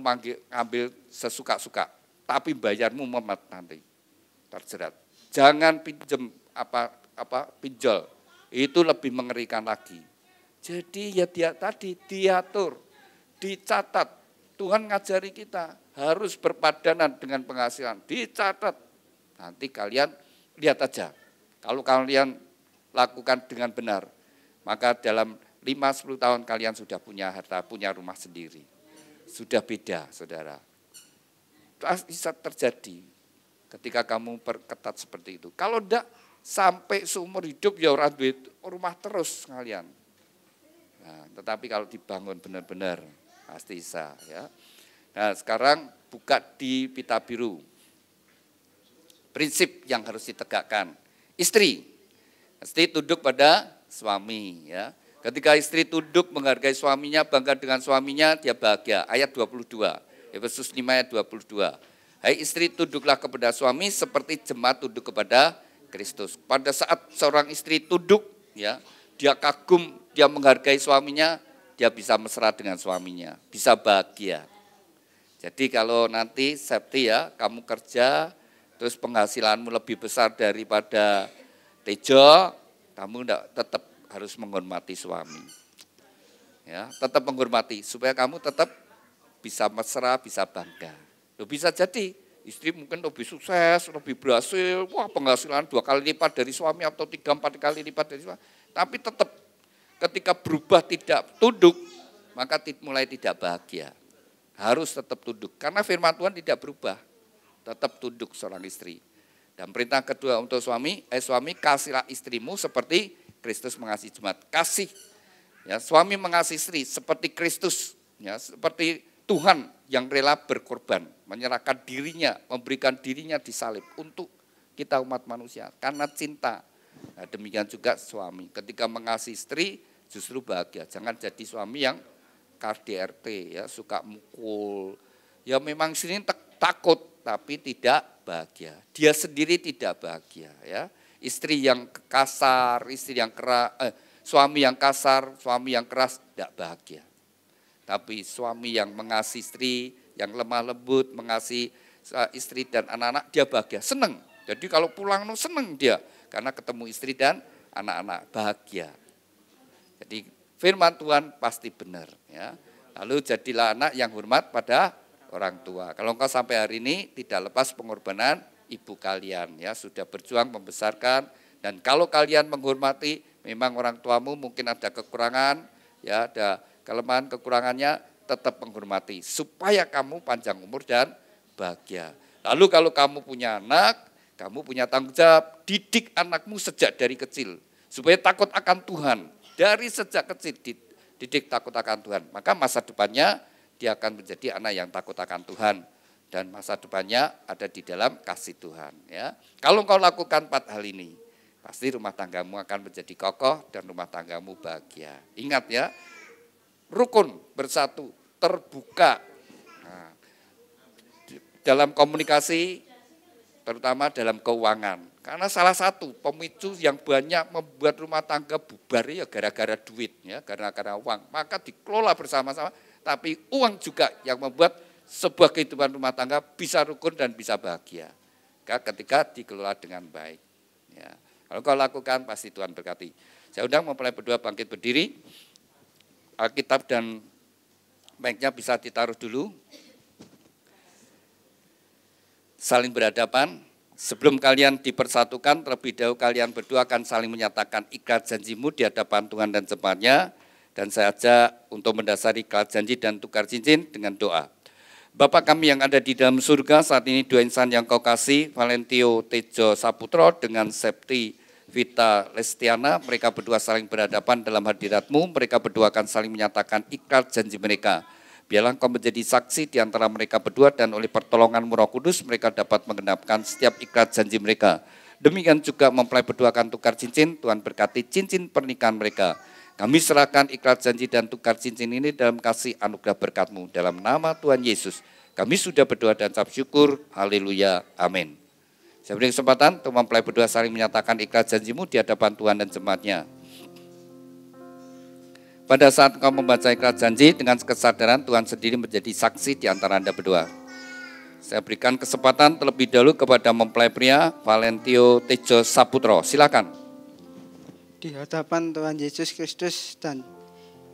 ambil sesuka-suka, tapi bayarmu memet nanti, terjerat. Jangan pinjam pinjol, itu lebih mengerikan lagi. Jadi ya tadi diatur, dicatat. Tuhan ngajari kita harus berpadanan dengan penghasilan, dicatat. Nanti kalian lihat aja, kalau kalian lakukan dengan benar, maka dalam 5-10 tahun kalian sudah punya harta, punya rumah sendiri. Sudah beda, saudara. Bisa terjadi ketika kamu perketat seperti itu. Kalau enggak, sampai seumur hidup ya orang duit rumah terus kalian. Nah, tetapi kalau dibangun benar-benar, pasti bisa. Ya. Nah, sekarang buka di pita biru. Prinsip yang harus ditegakkan. Istri, mesti tunduk pada suami. Ya. Ketika istri tunduk menghargai suaminya, bangga dengan suaminya, dia bahagia. Ayat 22, Efesus 5 ayat 22. Hai istri, tunduklah kepada suami seperti jemaat tunduk kepada Kristus. Pada saat seorang istri tunduk, ya, dia kagum, dia menghargai suaminya, dia bisa mesra dengan suaminya, bisa bahagia. Jadi kalau nanti safety ya, kamu kerja, terus penghasilanmu lebih besar daripada Tejo, kamu tetap harus menghormati suami. Ya, tetap menghormati supaya kamu tetap bisa mesra, bisa bangga. Loh, bisa jadi istri mungkin lebih sukses, lebih berhasil, wah penghasilan 2 kali lipat dari suami atau 3-4 kali lipat dari suami. Tapi tetap ketika berubah tidak tunduk, maka mulai tidak bahagia. Harus tetap tunduk karena firman Tuhan tidak berubah. Tetap tunduk seorang istri. Dan perintah kedua untuk suami, suami kasihlah istrimu seperti Kristus mengasihi jemaat. Kasih, ya, suami mengasihi istri seperti Kristus, ya, seperti Tuhan yang rela berkorban, menyerahkan dirinya, memberikan dirinya disalib untuk kita umat manusia karena cinta. Nah, demikian juga suami, ketika mengasihi istri justru bahagia. Jangan jadi suami yang KDRT, ya, suka mukul. Ya memang sini takut tapi tidak bahagia. Dia sendiri tidak bahagia, ya. Istri yang kasar, istri yang keras, suami yang kasar, suami yang keras tidak bahagia. Tapi suami yang mengasihi istri, yang lemah lembut, mengasihi istri dan anak-anak, dia bahagia, senang. Jadi kalau pulang senang dia karena ketemu istri dan anak-anak, bahagia. Jadi firman Tuhan pasti benar, ya. Lalu jadilah anak yang hormat pada orang tua. Kalau engkau sampai hari ini tidak lepas pengorbanan ibu kalian, ya, sudah berjuang membesarkan, dan kalau kalian menghormati, memang orang tuamu mungkin ada kekurangan, ya, ada kelemahan kekurangannya, tetap menghormati supaya kamu panjang umur dan bahagia. Lalu kalau kamu punya anak, Kamu punya tanggung jawab, didik anakmu sejak dari kecil. Supaya takut akan Tuhan. Dari sejak kecil didik takut akan Tuhan. Maka masa depannya dia akan menjadi anak yang takut akan Tuhan. Dan masa depannya ada di dalam kasih Tuhan. Ya. Kalau engkau lakukan 4 hal ini, pasti rumah tanggamu akan menjadi kokoh dan rumah tanggamu bahagia. Ingat ya, rukun, bersatu, terbuka. Nah, dalam komunikasi, terutama dalam keuangan. Karena salah satu pemicu yang banyak membuat rumah tangga bubar ya gara-gara duit, ya, gara-gara uang. Maka dikelola bersama-sama, tapi uang juga yang membuat sebuah kehidupan rumah tangga bisa rukun dan bisa bahagia. Ketika dikelola dengan baik. Ya. Kalau kau lakukan, pasti Tuhan berkati. Saya undang mempelai berdua bangkit berdiri. Alkitab dan mic-nya bisa ditaruh dulu. Saling berhadapan. Sebelum kalian dipersatukan, terlebih dahulu kalian berdua akan saling menyatakan ikrar janjimu di hadapan Tuhan dan jemaatnya. Dan saya ajak untuk mendasari ikrar janji dan tukar cincin dengan doa. Bapa kami yang ada di dalam surga, saat ini 2 insan yang kau kasih, Valentio Tejo Saputro dengan Septi Vita Lestiana, mereka berdua saling berhadapan dalam hadirat-Mu, mereka berdua akan saling menyatakan ikrar janji mereka. Biarlah Engkau menjadi saksi di antara mereka berdua dan oleh pertolongan-Mu Roh Kudus mereka dapat menggenapkan setiap ikrar janji mereka. Demikian juga mempelai berdua akan tukar cincin, Tuhan berkati cincin pernikahan mereka. Kami serahkan ikrar janji dan tukar cincin ini dalam kasih anugerah berkat-Mu. Dalam nama Tuhan Yesus, kami sudah berdoa dan ucap syukur. Haleluya. Amin. Saya beri kesempatan untuk mempelai berdua saling menyatakan ikrar janji-Mu di hadapan Tuhan dan jemaat-Nya. Pada saat engkau membaca ikrar janji dengan kesadaran Tuhan sendiri menjadi saksi di antara Anda berdua. Saya berikan kesempatan terlebih dahulu kepada mempelai pria Valentio Tejo Saputro. Silakan. Di hadapan Tuhan Yesus Kristus dan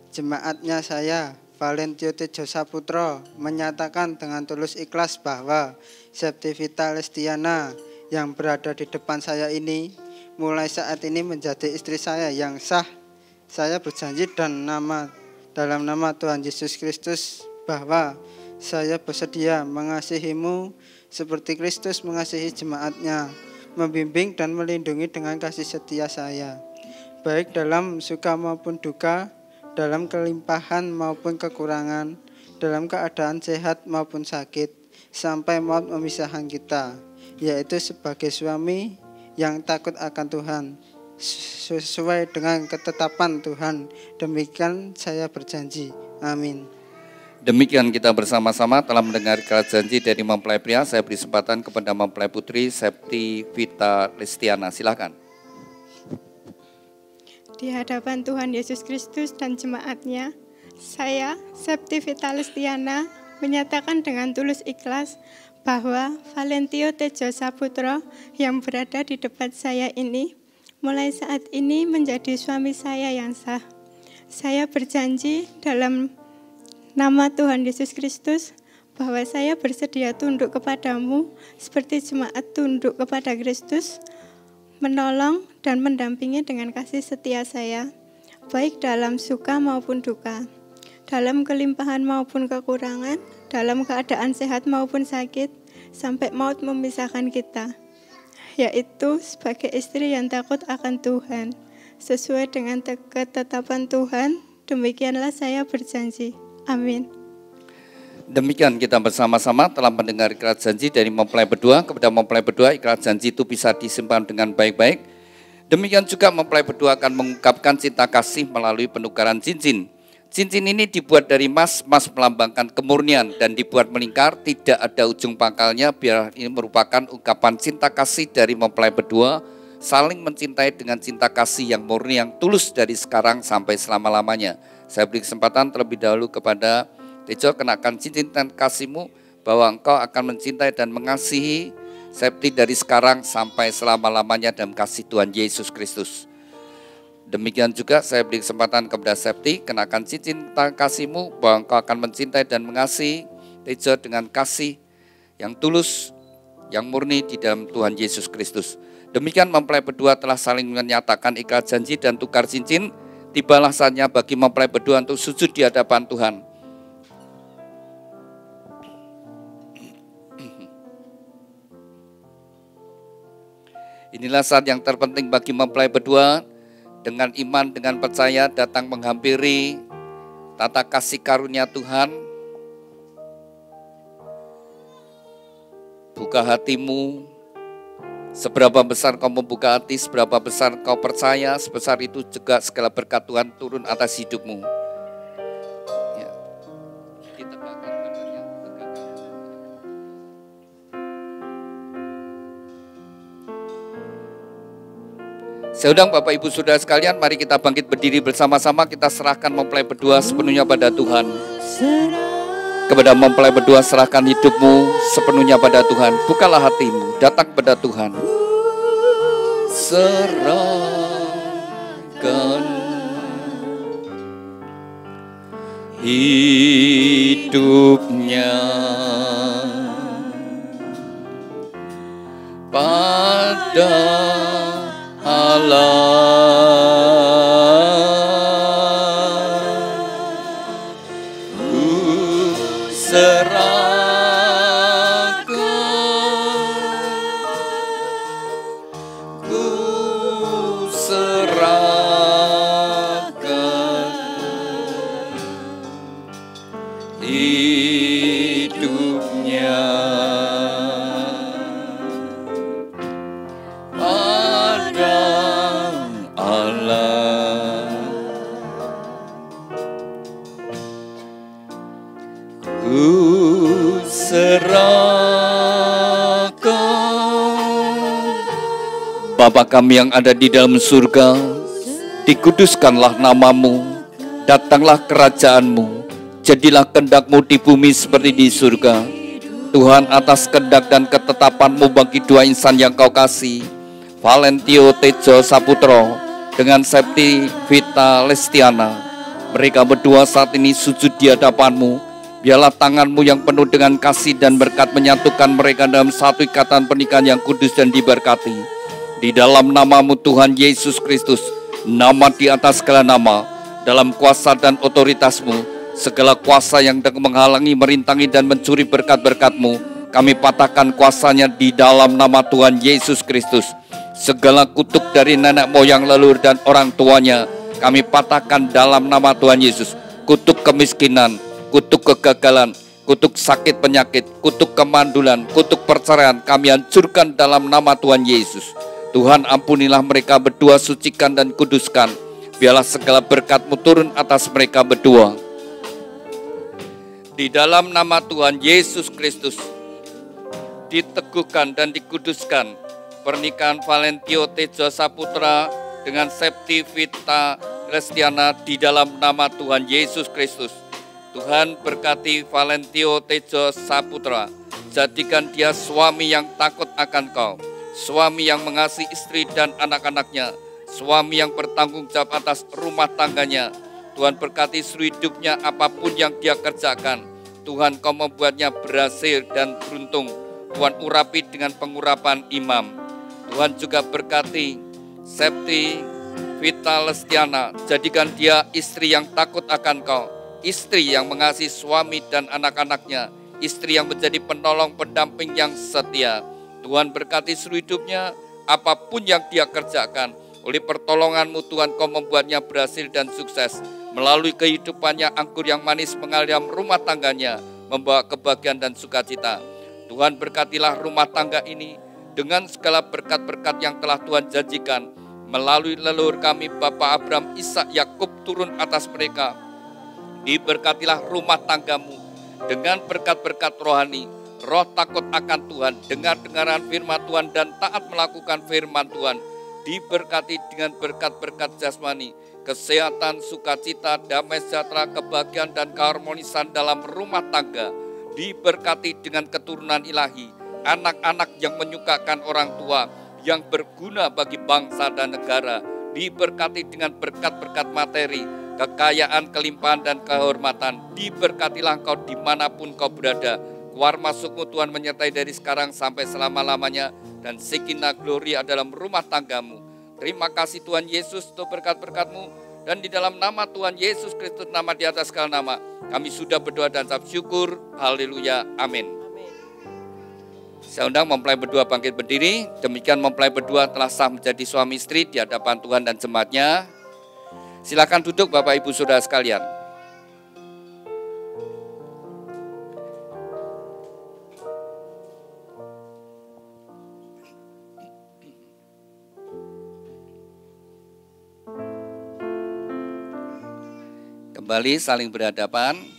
jemaatnya saya, Valentio Tejo Saputro, menyatakan dengan tulus ikhlas bahwa Septi Vita Lestiana yang berada di depan saya ini, mulai saat ini menjadi istri saya yang sah. Saya berjanji dalam nama Tuhan Yesus Kristus bahwa saya bersedia mengasihimu seperti Kristus mengasihi jemaatnya, membimbing dan melindungi dengan kasih setia saya, baik dalam suka maupun duka, dalam kelimpahan maupun kekurangan, dalam keadaan sehat maupun sakit, sampai maut memisahkan kita, yaitu sebagai suami yang takut akan Tuhan, sesuai dengan ketetapan Tuhan. Demikian saya berjanji. Amin. Demikian kita bersama-sama telah mendengar ikrar janji dari mempelai pria. Saya beri kesempatan kepada mempelai putri Septi Vita Lestiana. Silakan. Di hadapan Tuhan Yesus Kristus dan jemaatnya, saya, Septi Vita Lestiana, menyatakan dengan tulus ikhlas bahwa Valentio Tejo Saputro yang berada di depan saya ini, mulai saat ini menjadi suami saya yang sah. Saya berjanji dalam nama Tuhan Yesus Kristus bahwa saya bersedia tunduk kepadamu seperti jemaat tunduk kepada Kristus, menolong dan mendampingi dengan kasih setia saya, baik dalam suka maupun duka, dalam kelimpahan maupun kekurangan, dalam keadaan sehat maupun sakit, sampai maut memisahkan kita, yaitu sebagai istri yang takut akan Tuhan, sesuai dengan ketetapan Tuhan. Demikianlah saya berjanji. Amin. Demikian kita bersama-sama telah mendengar ikrar janji dari mempelai berdua kepada mempelai berdua. Ikrar janji itu bisa disimpan dengan baik-baik. Demikian juga mempelai berdua akan mengungkapkan cinta kasih melalui penukaran cincin. Cincin ini dibuat dari emas, emas melambangkan kemurnian dan dibuat melingkar, tidak ada ujung pangkalnya. Biar ini merupakan ungkapan cinta kasih dari mempelai berdua, saling mencintai dengan cinta kasih yang murni, yang tulus dari sekarang sampai selama-lamanya. Saya beri kesempatan terlebih dahulu kepada Tejo, kenakan cincin kasihmu bahwa engkau akan mencintai dan mengasihi Septi dari sekarang sampai selama-lamanya dalam kasih Tuhan Yesus Kristus. Demikian juga saya beri kesempatan kepada Septi, kenakan cincin kasihmu bahwa engkau akan mencintai dan mengasihi Tejo dengan kasih yang tulus, yang murni di dalam Tuhan Yesus Kristus. Demikian mempelai berdua telah saling menyatakan ikrar janji dan tukar cincin. Tibalah saatnya bagi mempelai berdua untuk sujud di hadapan Tuhan. Inilah saat yang terpenting bagi mempelai berdua. Dengan iman, dengan percaya datang menghampiri tata kasih karunia Tuhan. Buka hatimu. Seberapa besar kau membuka hati, seberapa besar kau percaya, sebesar itu juga segala berkat Tuhan turun atas hidupmu. Ya. Ditegakkan badannya, tegakkan. Saya undang Bapak Ibu Saudara sekalian, mari kita bangkit berdiri bersama-sama, kita serahkan mempelai berdua sepenuhnya pada Tuhan. Kepada mempelai berdua serahkan hidupmu sepenuhnya pada Tuhan. Bukalah hatimu, datang kepada Tuhan. Serahkan hidupnya pada Allah. Bapa kami yang ada di dalam surga, dikuduskanlah namamu, datanglah kerajaanmu, jadilah kehendak-Mu di bumi seperti di surga. Tuhan, atas kehendak dan ketetapan-Mu bagi dua insan yang Kau kasih, Valentio Tejo Saputro dengan Septivita Lestiana, mereka berdua saat ini sujud di hadapan-Mu. Biarlah tangan-Mu yang penuh dengan kasih dan berkat menyatukan mereka dalam satu ikatan pernikahan yang kudus dan diberkati. Di dalam nama-Mu Tuhan Yesus Kristus, nama di atas segala nama, dalam kuasa dan otoritas-Mu, segala kuasa yang menghalangi, merintangi dan mencuri berkat-berkat-Mu, kami patahkan kuasanya di dalam nama Tuhan Yesus Kristus. Segala kutuk dari nenek moyang leluhur dan orang tuanya, kami patahkan dalam nama Tuhan Yesus. Kutuk kemiskinan, kutuk kegagalan, kutuk sakit penyakit, kutuk kemandulan, kutuk perceraian, kami hancurkan dalam nama Tuhan Yesus. Tuhan, ampunilah mereka berdua, sucikan dan kuduskan. Biarlah segala berkat-Mu turun atas mereka berdua. Di dalam nama Tuhan Yesus Kristus, diteguhkan dan dikuduskan pernikahan Valentio Tejo Saputra dengan Septivita Lestiana di dalam nama Tuhan Yesus Kristus. Tuhan, berkati Valentio Tejo Saputra. Jadikan dia suami yang takut akan Kau, suami yang mengasihi istri dan anak-anaknya, suami yang bertanggung jawab atas rumah tangganya. Tuhan, berkati seluruh hidupnya, apapun yang dia kerjakan. Tuhan, Kau membuatnya berhasil dan beruntung. Tuhan, urapi dengan pengurapan imam. Tuhan juga berkati Septivita Lestiana. Jadikan dia istri yang takut akan Kau, istri yang mengasihi suami dan anak-anaknya, istri yang menjadi penolong pendamping yang setia. Tuhan, berkati seluruh hidupnya, apapun yang dia kerjakan. Oleh pertolongan-Mu Tuhan, Kau membuatnya berhasil dan sukses. Melalui kehidupannya, anggur yang manis mengalir dalam rumah tangganya, membawa kebahagiaan dan sukacita. Tuhan, berkatilah rumah tangga ini dengan segala berkat-berkat yang telah Tuhan janjikan. Melalui leluhur kami, Bapak Abraham, Ishak, Yakub, turun atas mereka. Diberkatilah rumah tanggamu dengan berkat-berkat rohani, roh takut akan Tuhan, dengar-dengaran firman Tuhan dan taat melakukan firman Tuhan. Diberkati dengan berkat-berkat jasmani, kesehatan, sukacita, damai sejahtera, kebahagiaan dan keharmonisan dalam rumah tangga. Diberkati dengan keturunan ilahi, anak-anak yang menyukakan orang tua, yang berguna bagi bangsa dan negara. Diberkati dengan berkat-berkat materi, kekayaan, kelimpahan dan kehormatan. Diberkatilah Engkau dimanapun Kau berada. Keluar masuk-Mu Tuhan menyertai dari sekarang sampai selama-lamanya, dan Shekinah gloria dalam rumah tanggamu. Terima kasih Tuhan Yesus untuk berkat-berkat-Mu, dan di dalam nama Tuhan Yesus Kristus, nama di atas segala nama, kami sudah berdoa dan ucap syukur. Haleluya, amin. Saya undang mempelai berdua bangkit berdiri. Demikian mempelai berdua telah sah menjadi suami istri di hadapan Tuhan dan jemaatnya. Silakan duduk Bapak Ibu Saudara sekalian. Kembali saling berhadapan.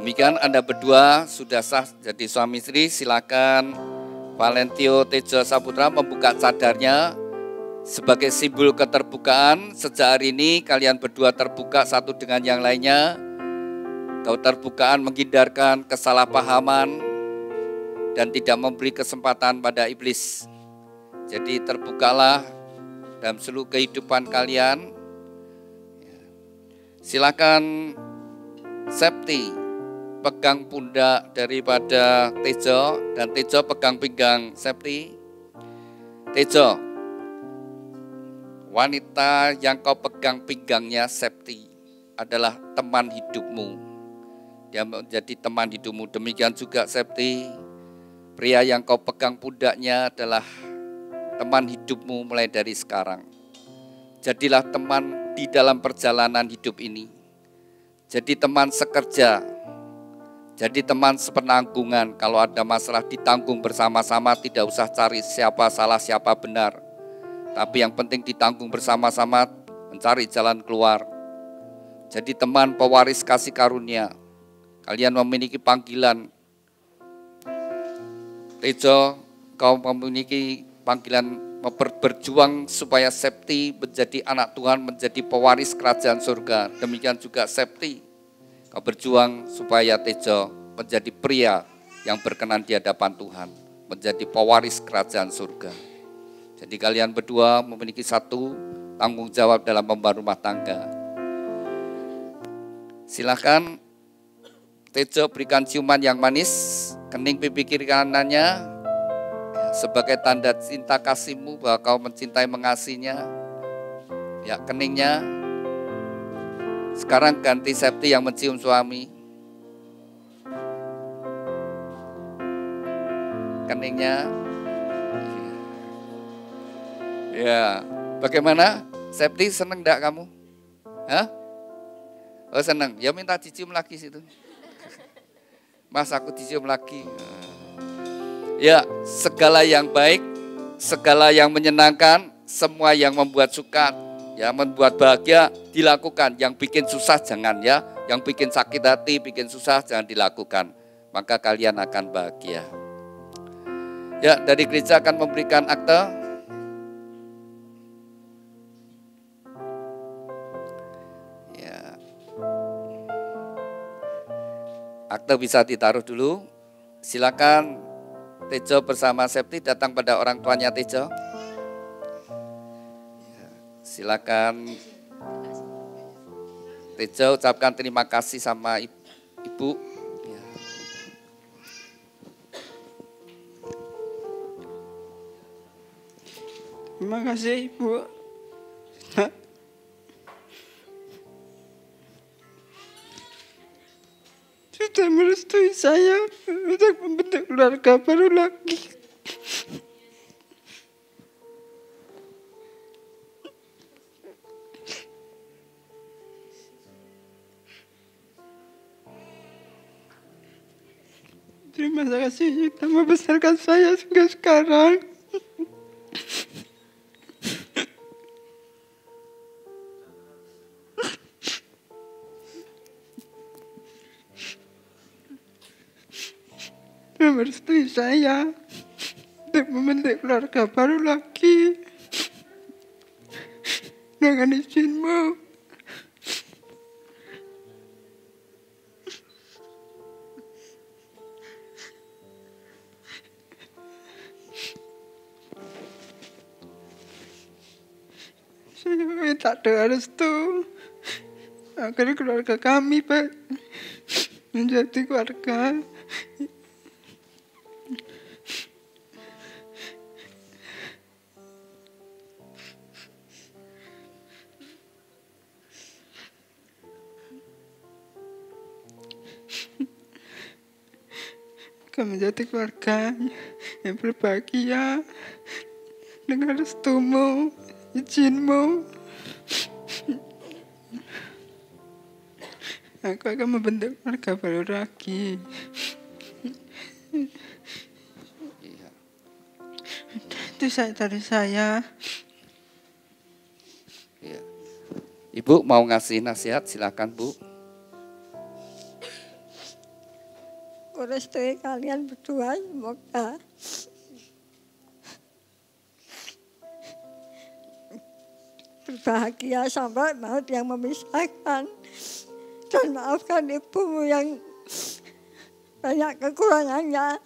Demikian Anda berdua sudah sah jadi suami istri. Silakan Valentio Tejo Saputra membuka cadarnya sebagai simbol keterbukaan. Sejak hari ini kalian berdua terbuka satu dengan yang lainnya. Keterbukaan menghindarkan kesalahpahaman dan tidak memberi kesempatan pada iblis. Jadi terbukalah dalam seluruh kehidupan kalian. Silakan Septi pegang pundak daripada Tejo dan Tejo pegang pinggang Septi. Tejo, wanita yang kau pegang pinggangnya Septi adalah teman hidupmu. Dia menjadi teman hidupmu. Demikian juga Septi, pria yang kau pegang pundaknya adalah teman hidupmu mulai dari sekarang. Jadilah teman di dalam perjalanan hidup ini. Jadi teman sekerja. Jadi teman sepenanggungan. Kalau ada masalah ditanggung bersama-sama, tidak usah cari siapa salah siapa benar. Tapi yang penting ditanggung bersama-sama, mencari jalan keluar. Jadi teman pewaris kasih karunia. Kalian memiliki panggilan. Tejo, kau memiliki panggilan berjuang supaya Septi menjadi anak Tuhan, menjadi pewaris kerajaan surga. Demikian juga Septi, kau berjuang supaya Tejo menjadi pria yang berkenan di hadapan Tuhan, menjadi pewaris kerajaan surga. Jadi kalian berdua memiliki satu tanggung jawab dalam membangun rumah tangga. Silakan Tejo berikan ciuman yang manis, kening pipi kiri kanannya, sebagai tanda cinta kasihmu bahwa kau mencintai mengasihinya. Ya, keningnya. Sekarang ganti Septi yang mencium suami. Keningnya. Ya, bagaimana? Septi seneng enggak kamu? Hah? Oh seneng, ya minta dicium lagi situ. Mas aku dicium lagi. Ya, segala yang baik, segala yang menyenangkan, semua yang membuat suka, ya membuat bahagia dilakukan. Yang bikin susah jangan ya, yang bikin sakit hati, bikin susah jangan dilakukan. Maka kalian akan bahagia. Ya, dari gereja akan memberikan akte. Ya. Akte bisa ditaruh dulu. Silakan Tejo bersama Septi datang pada orang tuanya Tejo. Silakan Tejo ucapkan terima kasih sama ibu. Ya. Terima kasih Ibu. Sudah merestui saya untuk membentuk keluarga baru lagi. Terima kasih sudah membesarkan saya hingga sekarang. Dan merestui saya untuk membentuk keluarga baru lagi. Dengan izinmu. Saya minta doa restu agar keluarga kami Pak menjadi keluarga bisa menjadi keluarga yang berbahagia dengan restumu, izinmu. Aku akan membentuk keluarga baru lagi. Iya. Itu dari saya. Iya. Ibu mau ngasih nasihat, silakan Bu. Kurestui kalian berdua, semoga berbahagia sampai maut yang memisahkan. Dan maafkan ibumu yang banyak kekurangannya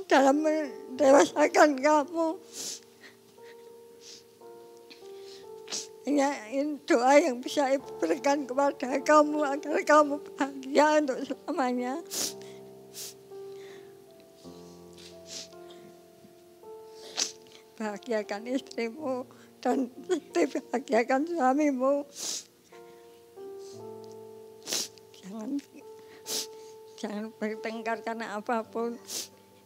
dalam mendewasakan kamu. Ini doa yang bisa ibu berikan kepada kamu agar kamu bahagia untuk selamanya. Bahagiakan istrimu dan bahagiakan suamimu. Jangan bertengkar karena apapun.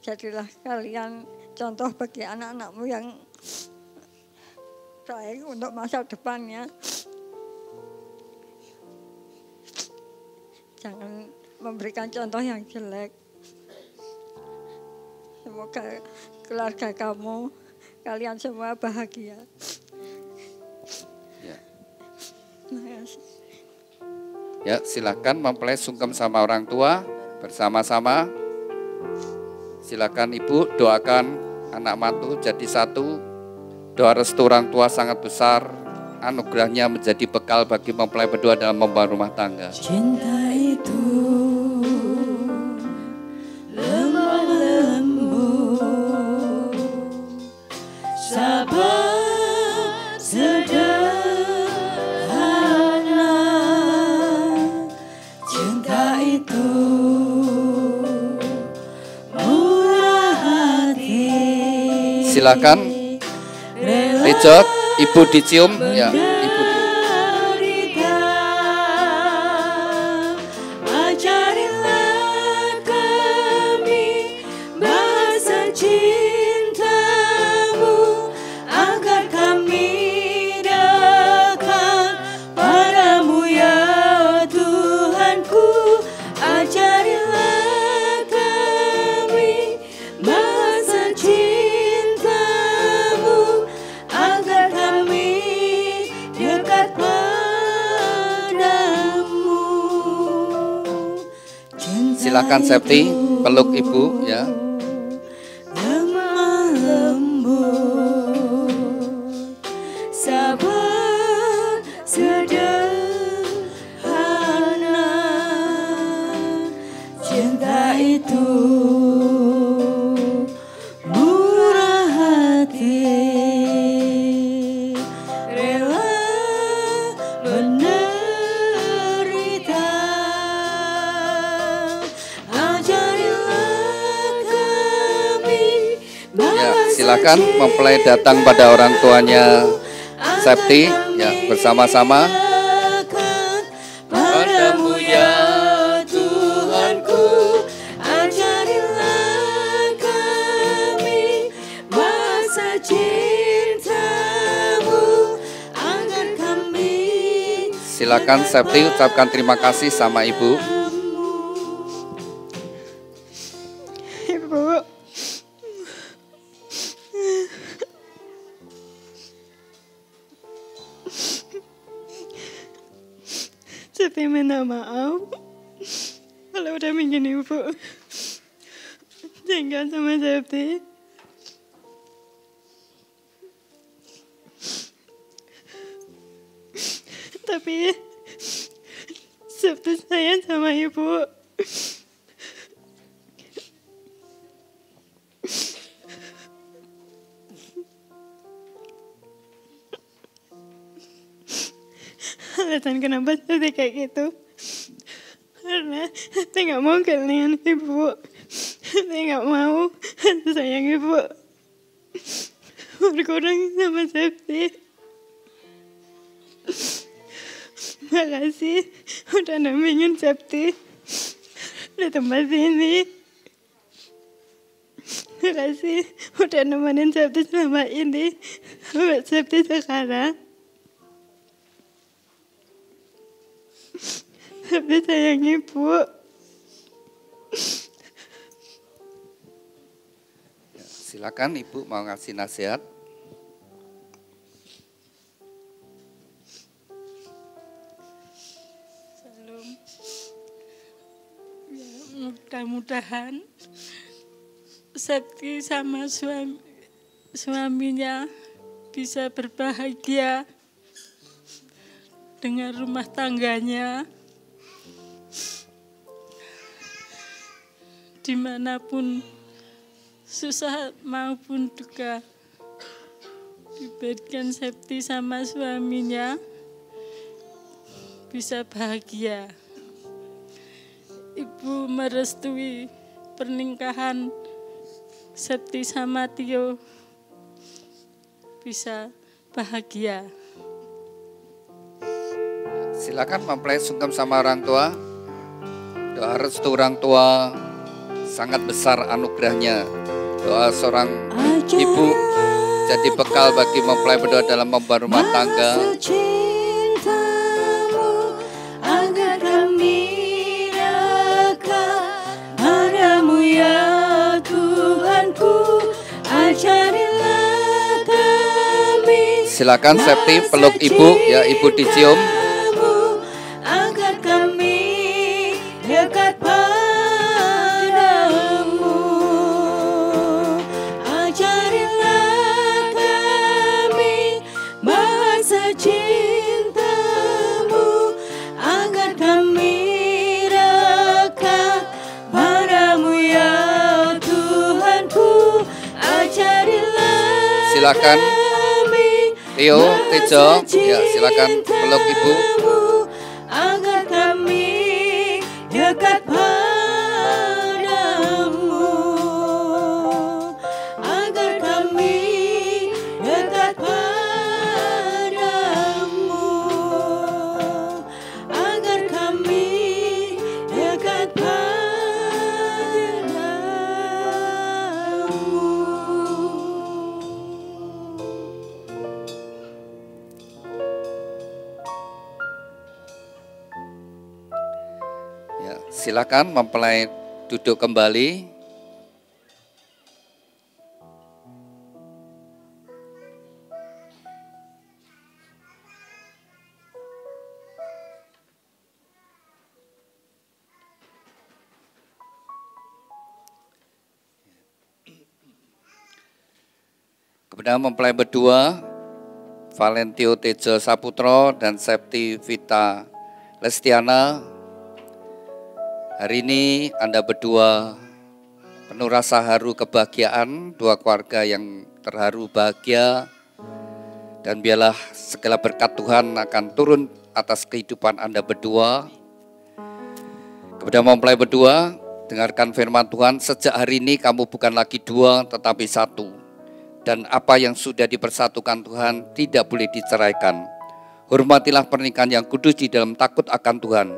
Jadilah kalian contoh bagi anak-anakmu yang baik untuk masa depannya. Jangan memberikan contoh yang jelek. Semoga keluarga kamu, kalian semua bahagia. Ya. Terima kasih. Ya, silakan mempelai sungkem sama orang tua bersama-sama. Silakan Ibu doakan anak mantu jadi satu. Doa restu orang tua sangat besar. Anugerahnya menjadi bekal bagi mempelai berdua dalam membangun rumah tangga. Cinta itu lemah lembut, sabar sederhana. Cinta itu murah hati. Silakan Richard, Ibu dicium ya, Ibu. Ajarilah kami bahasa cintamu agar kami dekat padamu ya Tuhanku. Ajarilah kami bahasa cintamu agar kami dekat padamu. Silakan Septi, peluk Ibu ya. Lemah lembut, sabar sederhana. Cinta itu murah hati, rela menderita. Ajarilah kami Ya, silakan mempelai datang pada orang tuanya Septi ya bersama-sama. Padamu ya Tuhanku, ajarilah kami bahasa cintamu agar kami. Silakan Septi ucapkan terima kasih sama Ibu. Ibu, Septi minta maaf kalau udah bikin ibu jengkel sama Septi. Tapi Septi sayang sama ibu. Alasan kenapa Septi kayak gitu, karena saya nggak mau kehilangan ibu. Saya nggak mau sayang ibu berkurang sama Septi. Makasih udah nampingin Septi di tempat ini. Terima kasih udah nemenin Septi selama ini, sampai Septi sekarang. Septi sayang Ibu. Silakan Ibu mau ngasih nasihat. Salam. Ya, mudah-mudahan Septi sama suaminya bisa berbahagia dengan rumah tangganya, dimanapun susah maupun duka, diberikan Septi sama suaminya bisa bahagia. Ibu merestui pernikahan Septi sama Tio bisa bahagia. Silakan mempelai sungkem sama orang tua. Doa restu orang tua sangat besar anugerahnya. Doa seorang ibu jadi bekal bagi mempelai berdua dalam membangun rumah tangga. Agar kami dekat padamu ya Tuhanku, ajarilah kami. Silakan Septi peluk ibu, ya ibu dicium. Agar kami dekat padamu, ajarilah kami bahasa cintamu, agar kami dekat padamu ya Tuhanku, ajarilah. Silakan Tio, Tejo, ya silakan peluk ibu. Agar kami dekat padamu, agar kami dekat padamu, agar kami dekat padamu. Ya, silakan mempelai duduk kembali. Kepada mempelai berdua, Valentio Tejo Saputro dan Septi Vita Lestiana, hari ini Anda berdua penuh rasa haru kebahagiaan, dua keluarga yang terharu bahagia, dan biarlah segala berkat Tuhan akan turun atas kehidupan Anda berdua. Kepada mempelai berdua, dengarkan firman Tuhan, sejak hari ini kamu bukan lagi dua tetapi satu. Dan apa yang sudah dipersatukan Tuhan tidak boleh diceraikan. Hormatilah pernikahan yang kudus di dalam takut akan Tuhan.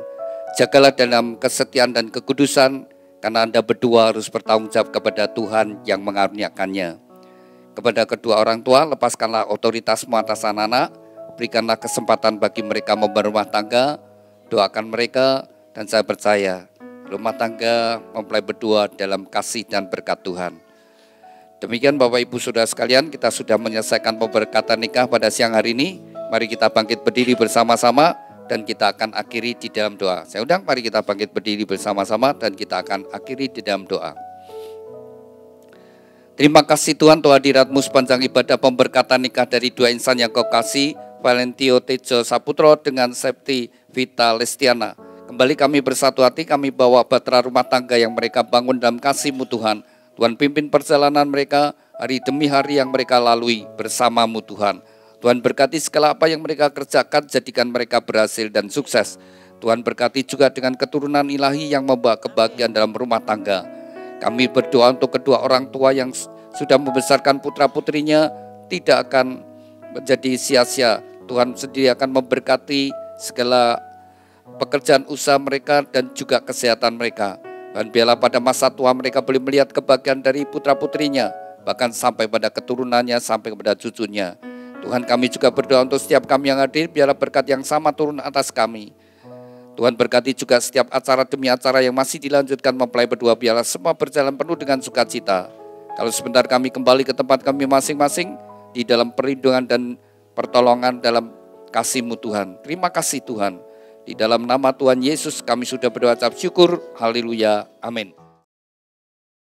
Jagalah dalam kesetiaan dan kekudusan, karena Anda berdua harus bertanggung jawab kepada Tuhan yang mengaruniakannya. Kepada kedua orang tua, lepaskanlah otoritasmu atas anak-anak, berikanlah kesempatan bagi mereka membangun rumah tangga, doakan mereka, dan saya percaya rumah tangga mempelai berdua dalam kasih dan berkat Tuhan. Demikian Bapak Ibu Saudara sekalian, kita sudah menyelesaikan pemberkatan nikah pada siang hari ini. Mari kita bangkit berdiri bersama-sama dan kita akan akhiri di dalam doa. Saya undang, mari kita bangkit berdiri bersama-sama dan kita akan akhiri di dalam doa. Terima kasih Tuhan, Tuhan hadirat-Mu sepanjang ibadah pemberkatan nikah dari dua insan yang Kau kasih, Valentio Tejo Saputro dengan Septi Vita Lestiana. Kembali kami bersatu hati, kami bawa bahtera rumah tangga yang mereka bangun dalam kasih-Mu Tuhan. Tuhan pimpin perjalanan mereka hari demi hari yang mereka lalui bersama-Mu Tuhan. Tuhan berkati segala apa yang mereka kerjakan, jadikan mereka berhasil dan sukses. Tuhan berkati juga dengan keturunan ilahi yang membawa kebahagiaan dalam rumah tangga. Kami berdoa untuk kedua orang tua yang sudah membesarkan putra-putrinya tidak akan menjadi sia-sia. Tuhan sendiri akan memberkati segala pekerjaan usaha mereka dan juga kesehatan mereka. Dan biarlah pada masa tua mereka boleh melihat kebahagiaan dari putra-putrinya, bahkan sampai pada keturunannya, sampai kepada cucunya. Tuhan, kami juga berdoa untuk setiap kami yang hadir, biarlah berkat yang sama turun atas kami. Tuhan, berkati juga setiap acara demi acara yang masih dilanjutkan mempelai berdua, biarlah semua berjalan penuh dengan sukacita. Kalau sebentar kami kembali ke tempat kami masing-masing, di dalam perlindungan dan pertolongan dalam kasih-Mu Tuhan. Terima kasih Tuhan. Di dalam nama Tuhan Yesus kami sudah berdoa syukur. Haleluya. Amin.